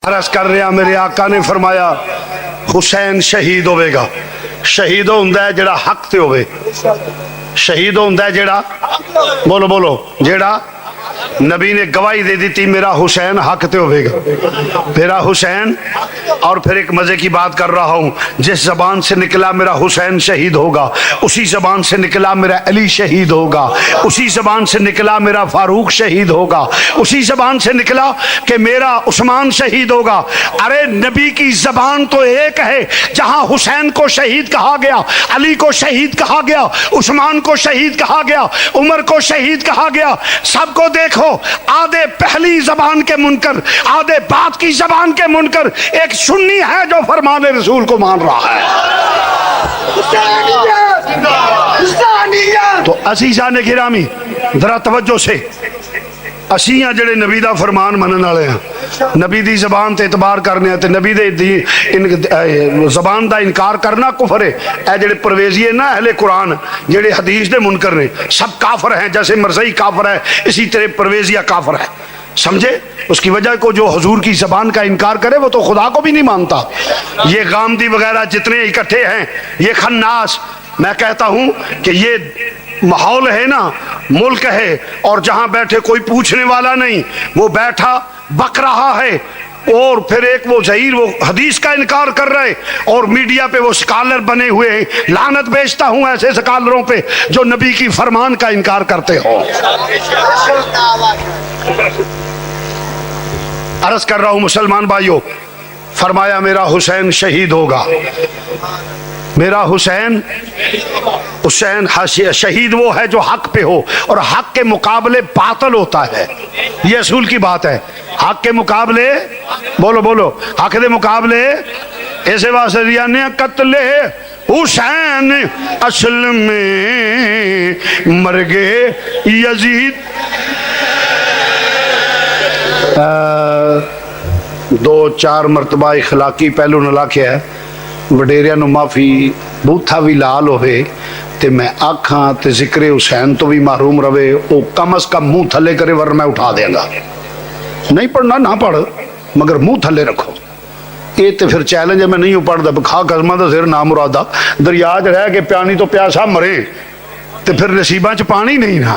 عرض کر رہا میرے آقا نے فرمایا حسین شہید ہوئے گا. شہید ہوندا ہے جڑا حق تے ہوئے. شہید ہوندا ہے جڑا بولو بولو جڑا نبی نے گواہی دے دیتی میرا حسین حق تے ہوئے گا میرا حسین. اور پھر ایک مزے کی بات کر رہا ہوں, جس زبان سے نکلا میرا حسین شہید ہوگا اسی زبان سے نکلا میرا علی شہید ہوگا, اسی زبان سے نکلا میرا فاروق شہید ہوگا, اسی زبان سے نکلا کہ میرا عثمان شہید ہوگا. ارے نبی کی زبان تو ایک ہے, جہاں حسین کو شہید کہا گیا, علی کو شہید کہا گیا, عثمان کو شہید کہا گیا, عمر کو شہید کہا گیا. سب کو دیکھو, آدھے پہلی زبان کے منکر, آدھے بات کی زبان کے منکر, ایک سنی ہے جو فرمان رسول کو مان رہا ہے. تو عزیزان گرامی ذرا توجہ سے, اسی ہیں جڑے نبی دا فرمان منن والے ہیں, نبی دی زبان تے اعتبار کرنے تے نبی دے زبان دا انکار کرنا کفر ہے. اے جڑے پرویزی ہیں نا اہل قرآن, جڑے حدیث دے منکر نے, سب کافر ہیں. جیسے مرزئی کافر ہے اسی طرح پرویزیہ کافر ہے. سمجھے؟ اس کی وجہ کو جو حضور کی زبان کا انکار کرے وہ تو خدا کو بھی نہیں مانتا. یہ غامدی وغیرہ جتنے اکٹھے ہیں, یہ خناس, میں کہتا ہوں کہ یہ ماحول ہے نا, ملک ہے, اور جہاں بیٹھے کوئی پوچھنے والا نہیں, وہ بیٹھا بک رہا ہے, اور پھر ایک وہ ظہیر وہ حدیث کا انکار کر رہے, اور میڈیا پہ وہ سکالر بنے ہوئے ہیں. لعنت بیچتا ہوں ایسے سکالروں پہ جو نبی کی فرمان کا انکار کرتے ہو. عرض کر رہا ہوں مسلمان بھائیوں, فرمایا میرا حسین شہید ہوگا. میرا حسین شہید وہ ہے جو حق پہ ہو, اور حق کے مقابلے باطل ہوتا ہے. یہ اصول کی بات ہے. حق کے مقابلے بولو بولو حق کے مقابلے ایسے واسطے دیا نے قتل حسین اصل میں مرگے یزید. دو چار مرتبہ اخلاقی پہلو نہ لاکھیا ہے, وڈیریاں نو معافی, بوتھا بھی لال ہوئے تے میں آکھاں تے ذکر حسین تو بھی محروم رہے, او کم از کم منہ تھلے کرے ورنہ میں اٹھا دیں گا. نہیں پڑھنا نہ پڑھ, مگر منہ تھلے رکھو. یہ تے پھر چیلنج ہے, میں نہیں پڑھ دا کھا قسمہ دا سر نام مرادہ دریا چ رہ کے پیانی تو پیاسا مرے تے پھر نصیباں چ پانی نہیں نا.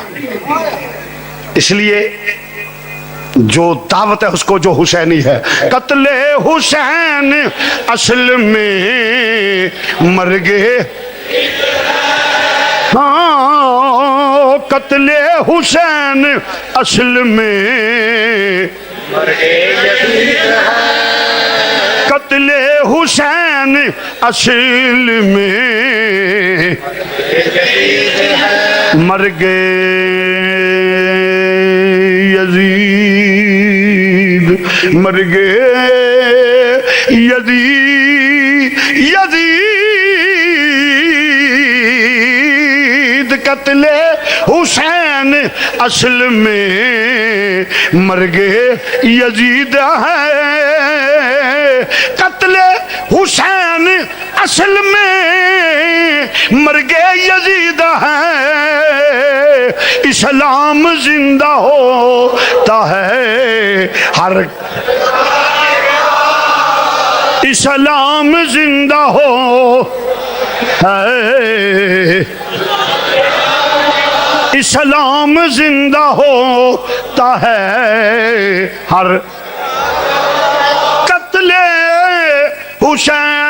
اس لیے جو دعوت ہے اس کو جو حسینی ہے. قتل حسین اصل میں مرگے, ہاں قتل حسین اصل میں قتل حسین اصل میں مرگے یزید, مرگے یزید, یزید قتل حسین اصل میں مرگے یزید ہے. قتل حسین اصل میں مرگے یزید ہے. اسلام زندہ ہوتا ہے ہر, اسلام زندہ ہو ہے, اسلام زندہ ہوتا ہے ہر قتل حسین.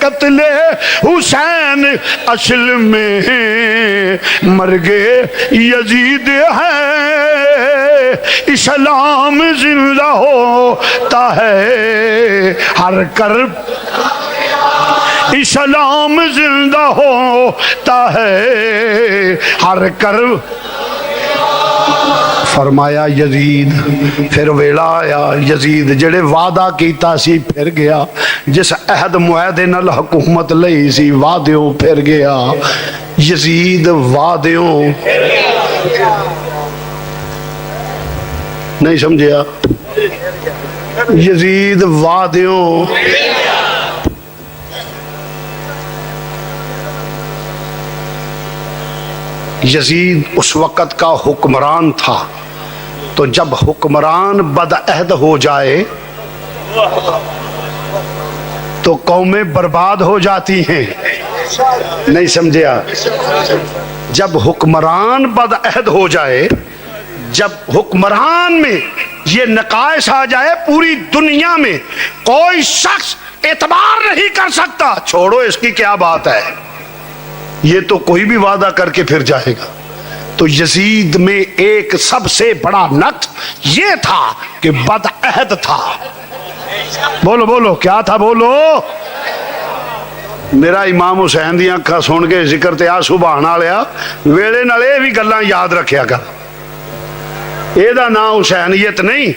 قتل حسین اصل میں مرگے یزید ہے. اسلام زندہ ہوتا ہے ہر کرب, اسلام زندہ ہوتا ہے ہر کرب. فرمایا یزید, پھر ویلا آیا یزید جڑے وعدہ کیتا سی پھر گیا, جس عہد معاہدے نال حکومت لئی سی وعدیوں پھر گیا. یزید وعدیوں نہیں سمجھیا. یزید وادیوں یزید اس وقت کا حکمران تھا، تو جب حکمران بدعہد ہو جائے تو قومیں برباد ہو جاتی ہیں. نہیں سمجھے آپ؟ جب حکمران بدعہد ہو جائے، جب حکمران میں یہ نقائص آ جائے، پوری دنیا میں کوئی شخص اعتبار نہیں کر سکتا. چھوڑو اس کی کیا بات ہے، یہ تو کوئی بھی وعدہ کر کے پھر جائے گا. تو یزید میں ایک سب سے بڑا نقص یہ تھا کہ بدعہد تھا. بولو بولو کیا تھا، بولو. میرا امام حسین دی اکھاں سن کے ذکر تے آ سبحان اللہ ویلے نال اے بھی گلاں یاد رکھیا کر. اے دا نام حسینیت نہیں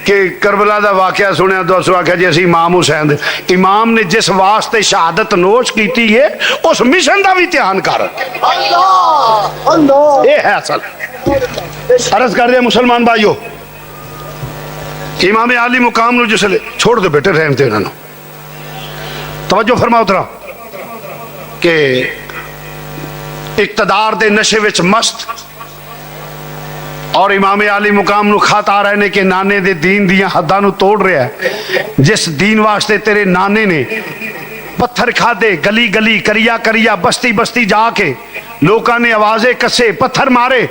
کہ کربلا دا واقعہ سنیا تو اس واقعہ جی اسی امام حسین دے. امام نے جس واسطے شہادت نوش کیتی ہے اس مشن دا بھی دھیان کر. اے ہے اصل. عرض کر دیا مسلمان بھائیو، امام عالی مقام نو جس لے چھوڑ دے بیٹے رہن دے انہاں نو. توجہ فرماؤ ترا کہ اقتدار دے نشے وچ مست اور امام عالی مقام نو کھاتا رہنے کے نانے دے دین دیاں حداں نو توڑ رہا ہے. جس دین واسطے تیرے نانے نے پتھر کھا دے، گلی گلی کریا کریا بستی بستی جا کے لوکاں نے آوازیں کسے پتھر مارے،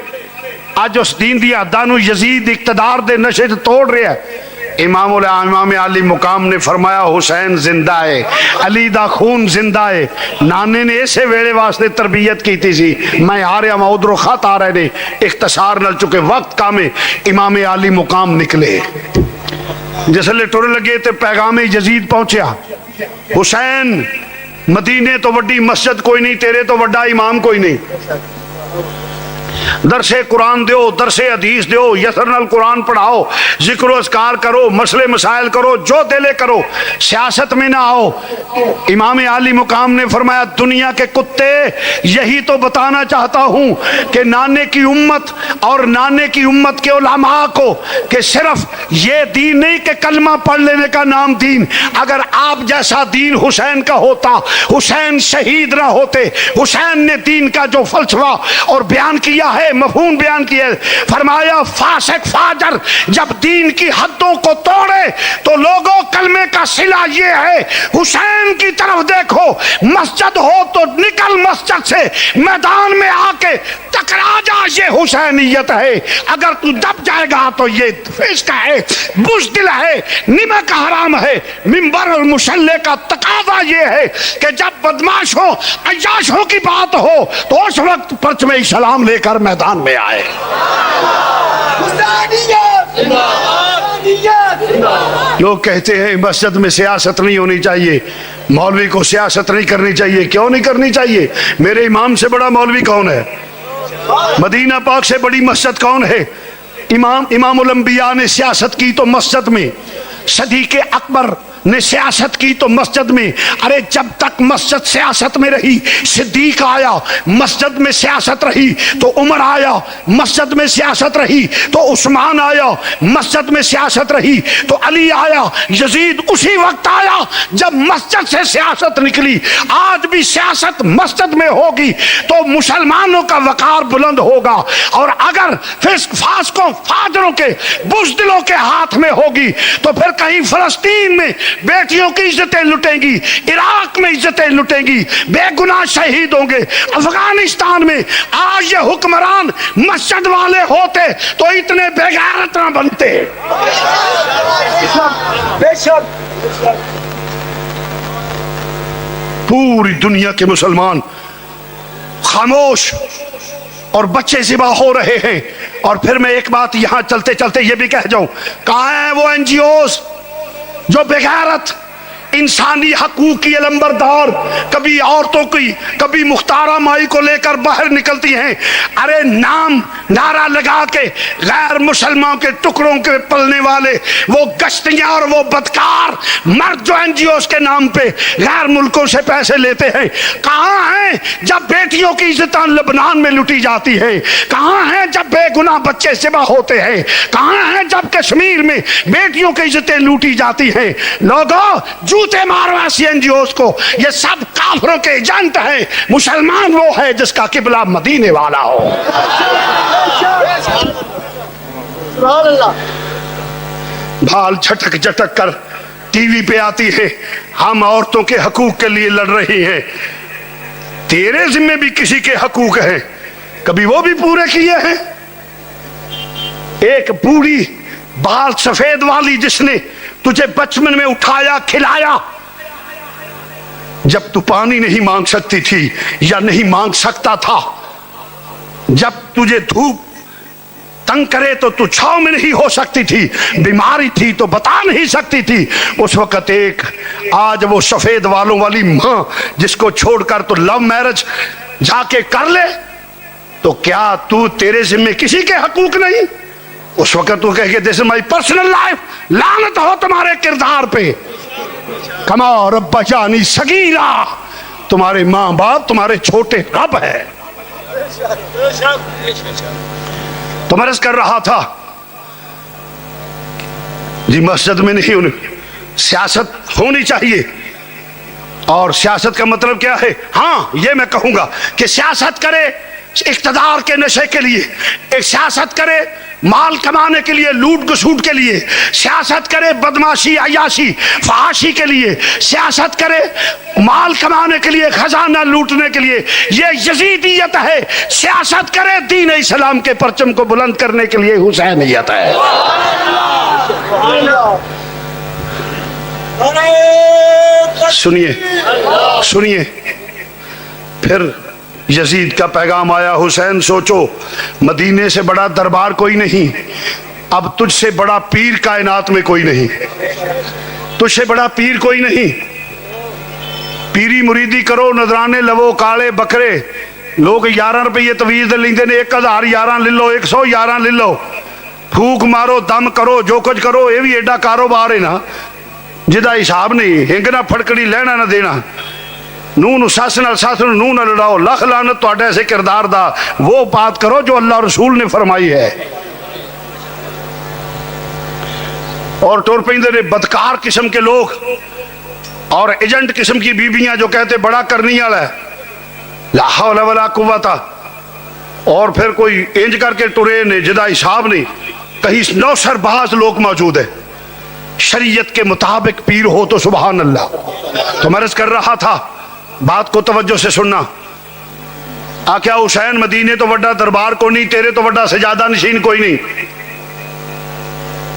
آج اس دین دی حداں نو یزید اقتدار دے نشے توڑ رہا ہے. امام علی مقام نے فرمایا حسین زندہ ہے، علی دا خون زندہ ہے. نانے نے اسے ویلے واسطے تربیت کی تھی سی. میں آ رہا میں ادھروں خط آ رہے نے اختصار نل چکے وقت کا میں امام علی مقام نکلے. جس لے ٹر لگے تے پیغام یزید پہنچیا، حسین مدینے تو وڈی مسجد کوئی نہیں، تیرے تو وڈا امام کوئی نہیں. درس قرآن دیو، درس حدیث دیو، یسر نال قرآن پڑھاؤ، ذکر و اذکار کرو، مسئلے مسائل کرو، جو دلے کرو، سیاست میں نہ آؤ. امام عالی مقام نے فرمایا دنیا کے کتے یہی تو بتانا چاہتا ہوں کہ نانے کی امت اور نانے کی امت کے علماء کو کہ صرف یہ دین نہیں کہ کلمہ پڑھ لینے کا نام دین. اگر آپ جیسا دین حسین کا ہوتا، حسین شہید نہ ہوتے. حسین نے دین کا جو فلسفہ اور بیان کیا ہے، مفہوم بیان کیا ہے، فرمایا فاسق فاجر جب دین کی حدوں کو توڑے تو لوگوں کلمے کا صلہ یہ ہے حسین کی طرف دیکھو. مسجد ہو تو نکل مسجد سے، میدان میں آ کے ٹکرا جا، یہ حسینیت ہے. اگر تو دب جائے گا تو یہ فسق ہے، بزدل ہے، نمک حرام ہے. منبر اور مصلی کا تقاضا یہ ہے کہ جب بدماشوں عیاشوں کی بات ہو تو اس وقت پرچم اسلام لے کر میدان میں آئے. لوگ کہتے ہیں مسجد میں سیاست نہیں ہونی چاہیے، مولوی کو سیاست نہیں کرنی چاہیے. کیوں نہیں کرنی چاہیے؟ میرے امام سے بڑا مولوی کون ہے؟ مدینہ پاک سے بڑی مسجد کون ہے؟ امام الانبیاء نے سیاست کی تو مسجد میں، صدیق اکبر نے سیاست کی تو مسجد میں. ارے جب تک مسجد سیاست میں رہی، صدیق آیا مسجد میں سیاست رہی، تو عمر آیا مسجد میں سیاست رہی، تو عثمان آیا مسجد میں سیاست رہی، تو علی آیا. یزید اسی وقت آیا جب مسجد سے سیاست نکلی. آج بھی سیاست مسجد میں ہوگی تو مسلمانوں کا وقار بلند ہوگا. اور اگر فسق فاسقوں فاجروں کے بزدلوں کے ہاتھ میں ہوگی تو پھر کہیں فلسطین میں بیٹیوں کی عزتیں لٹیں گی، عراق میں عزتیں لٹیں گی، بے گناہ شہید ہوں گے. افغانستان میں آج یہ حکمران مسجد والے ہوتے تو اتنے بے غیرت نہ بنتے. پوری دنیا کے مسلمان خاموش اور بچے ذبح ہو رہے ہیں. اور پھر میں ایک بات یہاں چلتے چلتے یہ بھی کہہ جاؤں، کہاں ہیں وہ این جی اوز جو بغیرت انسانی حقوق کی علمبردار کبھی عورتوں کی کبھی مختارہ مائی کو لے کر باہر نکلتی ہیں. ارے نام نعرہ لگا کے غیر مسلمانوں کے ٹکڑوں کے پلنے والے وہ گشتیاں اور وہ بدکار مرد جو این جی اوز کے نام پہ غیر ملکوں سے پیسے لیتے ہیں کہاں ہیں جب بیٹیوں کی عزتیں لبنان میں لوٹی جاتی ہیں؟ کہاں ہیں جب بے گناہ بچے ذبح ہوتے ہیں؟ کہاں ہیں جب کشمیر میں بیٹیوں کی عزتیں لوٹی جاتی ہیں؟ لوگوں جوتے مارو ایسی این جی اوز کو، یہ سب کافروں کے ایجنٹ ہیں. مسلمان وہ ہے جس کا قبلہ مدینے والا ہو. بھال جھٹک جھٹک کر ٹی وی پہ آتی ہے ہم عورتوں کے حقوق کے لیے لڑ رہی ہیں. تیرے ذمہ بھی کسی کے حقوق ہیں، کبھی وہ بھی پورے کیے ہیں؟ ایک بوڑھی بال سفید والی جس نے تجھے بچپن میں اٹھایا کھلایا، جب تو پانی نہیں مانگ سکتی تھی یا نہیں مانگ سکتا تھا، جب تجھے دھوپ تنگ کرے تو تو چھاؤں میں نہیں ہو سکتی تھی، بیماری تھی تو بتا نہیں سکتی تھی، اس وقت ایک آج وہ سفید والوں والی ماں جس کو چھوڑ کر تو لو میرج جا کے کر لے، تو کیا تو تیرے ذمہ کسی کے حقوق نہیں؟ اس وقت تو کہے کہ دس از مائی پرسنل لائف، لعنت ہو تمہارے کردار پہ. کما رب جانی صغیرہ، تمہارے ماں باپ تمہارے چھوٹے رب ہے. تو میں عرض کر رہا تھا جی مسجد میں نہیں سیاست ہونی چاہیے. اور سیاست کا مطلب کیا ہے؟ ہاں یہ میں کہوں گا کہ سیاست کرے اقتدار کے نشے کے لیے، ایک سیاست کرے مال کمانے کے لیے، لوٹ گسوٹ کے لیے، سیاست کرے بدماشی عیاشی فحاشی کے لیے، سیاست کرے مال کمانے کے لیے خزانہ لوٹنے کے لیے، یہ یزیدیت ہے. سیاست کرے دین اسلام کے پرچم کو بلند کرنے کے لیے حسینیت ہے. سنیے سنیے پھر یزید کا پیغام آیا، حسین سوچو مدینے سے بڑا دربار کوئی نہیں، اب تجھ سے بڑا پیر کائنات میں کوئی نہیں، تجھ سے بڑا پیر کوئی نہیں. پیری مریدی کرو نذرانے لو کالے بکرے، لوگ 11 روپے تویز لیندے نے، 1011 لے لو 111 لے لو، پھوک مارو دم کرو جو کچھ کرو، یہ بھی ایڈا کاروبار ہے نا جدا حساب نہیں. ہنگ نہ پھڑکڑی لینا نہ دینا، نون ساس نال ساس نو نہ لڑاؤ، لکھ لعنت تواڈے ایسے کردار دا. وہ بات کرو جو اللہ رسول نے فرمائی ہے. اور ٹور پیندے نے بدکار قسم کے لوگ اور ایجنٹ قسم کی بیویاں جو کہتے بڑا کرنی والا ہے، لا حول ولا قوت، اور پھر کوئی انج کر کے ٹرے نے جدا حساب نہیں. کہیں نوسر باز لوگ موجود ہیں، شریعت کے مطابق پیر ہو تو سبحان اللہ. تو میں عرض کر رہا تھا بات کو توجہ سے سننا. آکھیا حسین مدینے تو وڈا دربار کو نہیں، تیرے تو وڈا سجادہ نشین کوئی نہیں.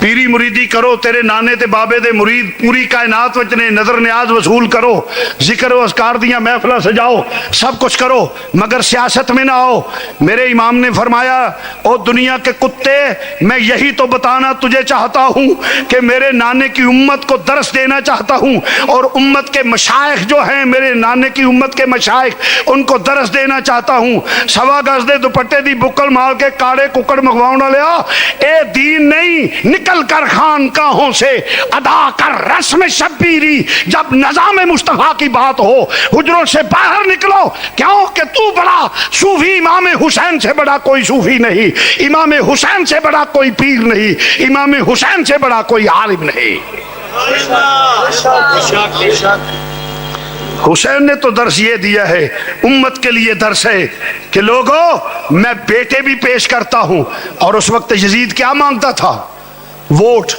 پیری مریدی کرو، تیرے نانے تے بابے دے مرید پوری کائنات وچ نے، نظر نیاز وصول کرو، ذکر و اذکار دیاں محفلہ سجاؤ، سب کچھ کرو، مگر سیاست میں نہ آؤ. میرے امام نے فرمایا او دنیا کے کتے، میں یہی تو بتانا تجھے چاہتا ہوں کہ میرے نانے کی امت کو درس دینا چاہتا ہوں، اور امت کے مشائخ جو ہیں میرے نانے کی امت کے مشائخ ان کو درس دینا چاہتا ہوں. سوا گز دے دوپٹے دی بکل مال کے کاڑے ککڑ مغواؤں نہ لیا، اے دین نہیں. نکل کر خانقاہوں سے ادا کر رسم شبیری، جب نظام مصطفیٰ کی بات ہو حجروں سے باہر نکلو. کیوں کہ تو بڑا صوفی، امام حسین سے بڑا کوئی صوفی نہیں، امام حسین سے بڑا کوئی پیر نہیں، امام حسین سے بڑا کوئی عالم نہیں. حسین نے تو درس یہ دیا ہے، امت کے لیے درس ہے کہ لوگوں میں بیٹے بھی پیش کرتا ہوں. اور اس وقت یزید کیا مانگتا تھا؟ ووٹ.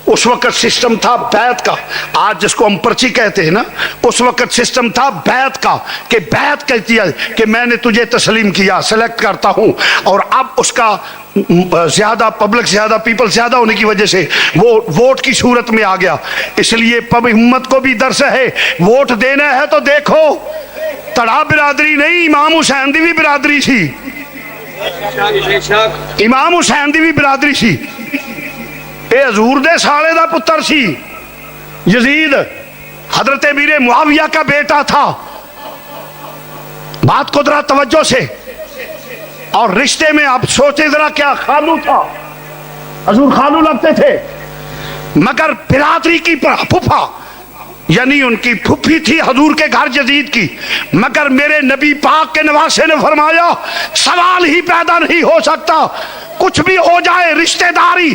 اس وقت سسٹم تھا بیعت کا، آج جس کو ہم پرچی کہتے ہیں نا، اس وقت سسٹم تھا بیعت کا، کہ بیعت کہتی ہے کہ میں نے تجھے تسلیم کیا، سلیکٹ کرتا ہوں. اور اب اس کا زیادہ پبلک زیادہ پیپل زیادہ ہونے کی وجہ سے وہ ووٹ کی صورت میں آ گیا. اس لیے امت کو بھی درس ہے، ووٹ دینا ہے تو دیکھو تڑا برادری نہیں، امام حسین دی بھی برادری سی، امام حسین دی بھی برادری سی. اے حضور دے سالے دا پتر سی یزید، حضرت امیر معاویہ کا بیٹا تھا. بات کو ذرا توجہ سے, اور رشتے میں آپ سوچے ذرا, کیا خالو تھا, حضور خالو لگتے تھے, مگر برادری کی پھوپھا, یعنی ان کی پھوپھی تھی حضور کے گھر یزید کی. مگر میرے نبی پاک کے نواسے نے فرمایا سوال ہی پیدا نہیں ہو سکتا, کچھ بھی ہو جائے رشتہ داری,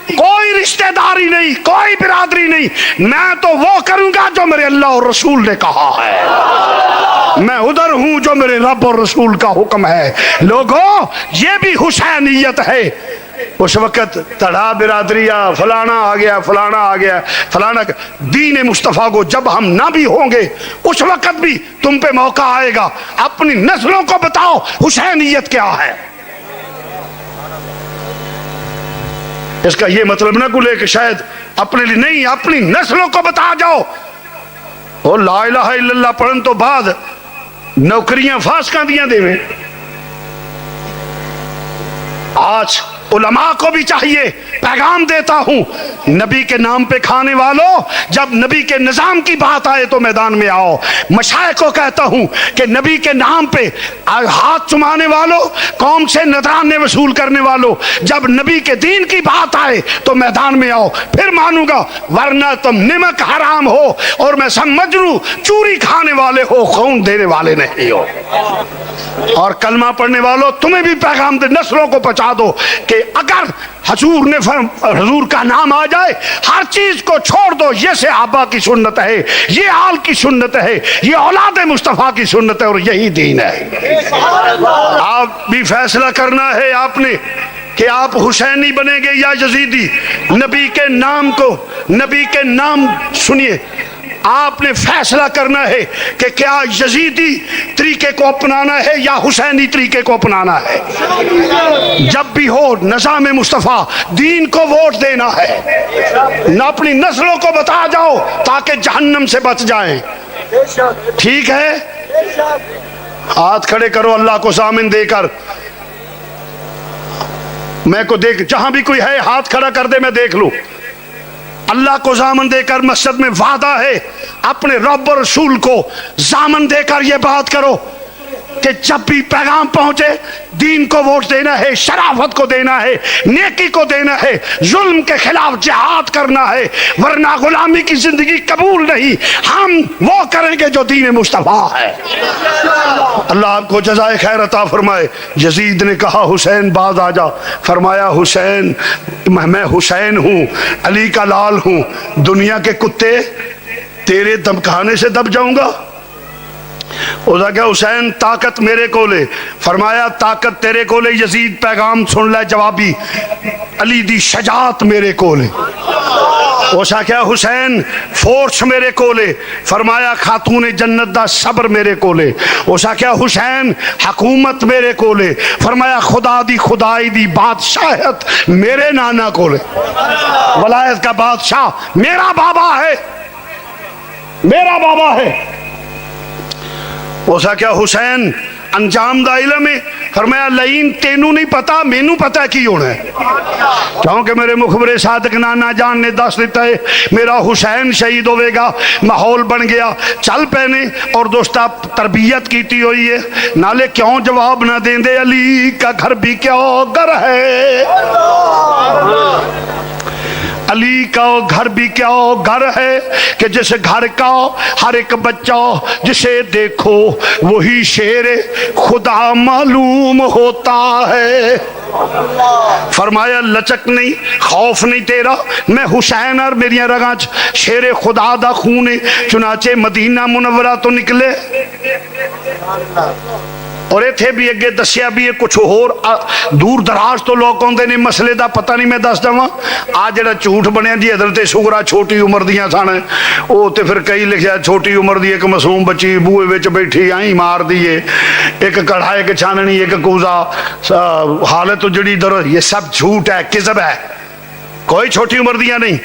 کوئی رشتہ داری نہیں, کوئی برادری نہیں, میں تو وہ کروں گا جو میرے اللہ اور رسول نے کہا ہے, میں ادھر ہوں جو میرے رب اور رسول کا حکم ہے. لوگوں یہ بھی حسینیت ہے. اس وقت تڑھا برادری, فلانا آ گیا, فلانا آ گیا, فلانا. دین مصطفیٰ کو جب ہم نہ بھی ہوں گے اس وقت بھی تم پہ موقع آئے گا, اپنی نسلوں کو بتاؤ حسینیت کیا ہے. اس کا یہ مطلب نہ کلے کہ شاید اپنے لیے نہیں, اپنی نسلوں کو بتا جاؤ. اور لا الہ الا اللہ پڑھن تو بعد نوکریاں فاسکاں دیاں دے میں. آج علماء کو بھی چاہیے, پیغام دیتا ہوں نبی کے نام پہ کھانے والوں, جب نبی کے نظام کی بات آئے تو میدان میں آؤ. مشائخ کو کہتا ہوں کہ نبی کے نام پہ ہاتھ چمانے والوں, قوم سے نذرانے وصول کرنے والوں, جب نبی کے دین کی بات آئے تو میدان میں آؤ, پھر مانوں گا, ورنہ تم نمک حرام ہو اور میں سمجھ لوں چوری کھانے والے ہو, خون دینے والے نہیں ہو. اور کلمہ پڑھنے والوں تمہیں بھی پیغام دے, نسلوں کو پہنچا دو کہ اگر حضور کا نام آ جائے ہر چیز کو چھوڑ دو. یہ صحابہ کی سنت ہے, یہ آل کی سنت ہے, یہ اولاد مصطفیٰ کی سنت ہے, اور یہی دین ہے. آپ بھی فیصلہ کرنا ہے آپ نے کہ آپ حسینی بنیں گے یا یزیدی. نبی کے نام کو, نبی کے نام سنیے, آپ نے فیصلہ کرنا ہے کہ کیا یزیدی طریقے کو اپنانا ہے یا حسینی طریقے کو اپنانا ہے. جب بھی ہو نظام مصطفیٰ, دین کو ووٹ دینا ہے, نہ اپنی نسلوں کو بتا جاؤ تاکہ جہنم سے بچ جائیں. ٹھیک ہے, ہاتھ کھڑے کرو اللہ کو ضامن دے کر. میں کو دیکھ, جہاں بھی کوئی ہے ہاتھ کھڑا کر دے, میں دیکھ لوں. اللہ کو ضامن دے کر مسجد میں وعدہ ہے, اپنے رب اور رسول کو ضامن دے کر یہ بات کرو کہ جب بھی پیغام پہنچے دین کو ووٹ دینا ہے, شرافت کو دینا ہے, نیکی کو دینا ہے, ظلم کے خلاف جہاد کرنا ہے, ورنہ غلامی کی زندگی قبول نہیں. ہم وہ کریں گے جو دین مصطفیٰ ہے. اللہ آپ کو جزائے خیر عطا فرمائے. یزید نے کہا حسین باز آ جا. فرمایا حسین, میں حسین ہوں, علی کا لال ہوں, دنیا کے کتے تیرے دبکانے سے دب جاؤں گا. اس نے کہا حسین طاقت میرے کو لے. فرمایا طاقت تیرے کو لے, یزید پیغام سن لے جوابی, علی دی شجاعت میرے کو لے. اس نے کہا حسین فورس میرے کو لے. فرمایا خاتون جنت دا صبر میرے کو لے. اس نے کہا حسین حکومت میرے کو لے. فرمایا خدا دی خدائی دی بادشاہت میرے نانا کو لے. ولایت کا بادشاہ میرا بابا ہے, میرا بابا ہے. اس نے کہا حسین انجام دا علم ہے. فرمایا لئین تینوں نہیں پتا, مینوں پتا کی ہونا ہے, کیونکہ میرے مخبر صادق نانا جان نے دس دیتا ہے میرا حسین شہید ہوئے گا. ماحول بن گیا, چل پہنے اور دوستا تربیت کیتی ہوئی ہے. نالے کیوں جواب نہ دیں دے, علی کا گھر بھی کیا گھر ہے, علی کا گھر بھی کیا گھر ہے کہ جس گھر کا ہر ایک بچہ جسے دیکھو وہی شیر خدا معلوم ہوتا ہے. فرمایا لچک نہیں, خوف نہیں تیرا, میں حسین اور میری رگاں شیر خدا دا خون ہے. چنانچہ مدینہ منورہ تو نکلے, اور ایتھے بھی اگے دسیا بھی کچھ اور دور دراز تو لوگ ہوندے نے, مسئلے دا پتہ نہیں میں دس جاواں. آ جڑا جھوٹ بنیا جی حضرت سغرا چھوٹی عمر دیاں سن, او تے پھر کئی لکھیا چھوٹی عمر دی ایک معصوم بچی بوئے وچ بیٹھی آئی مار دیے, ایک کڑھا ایک چھاننی ایک کوزا, حالت جڑی در, یہ سب جھوٹ ہے, کذب ہے, کوئی چھوٹی عمر دیاں نہیں.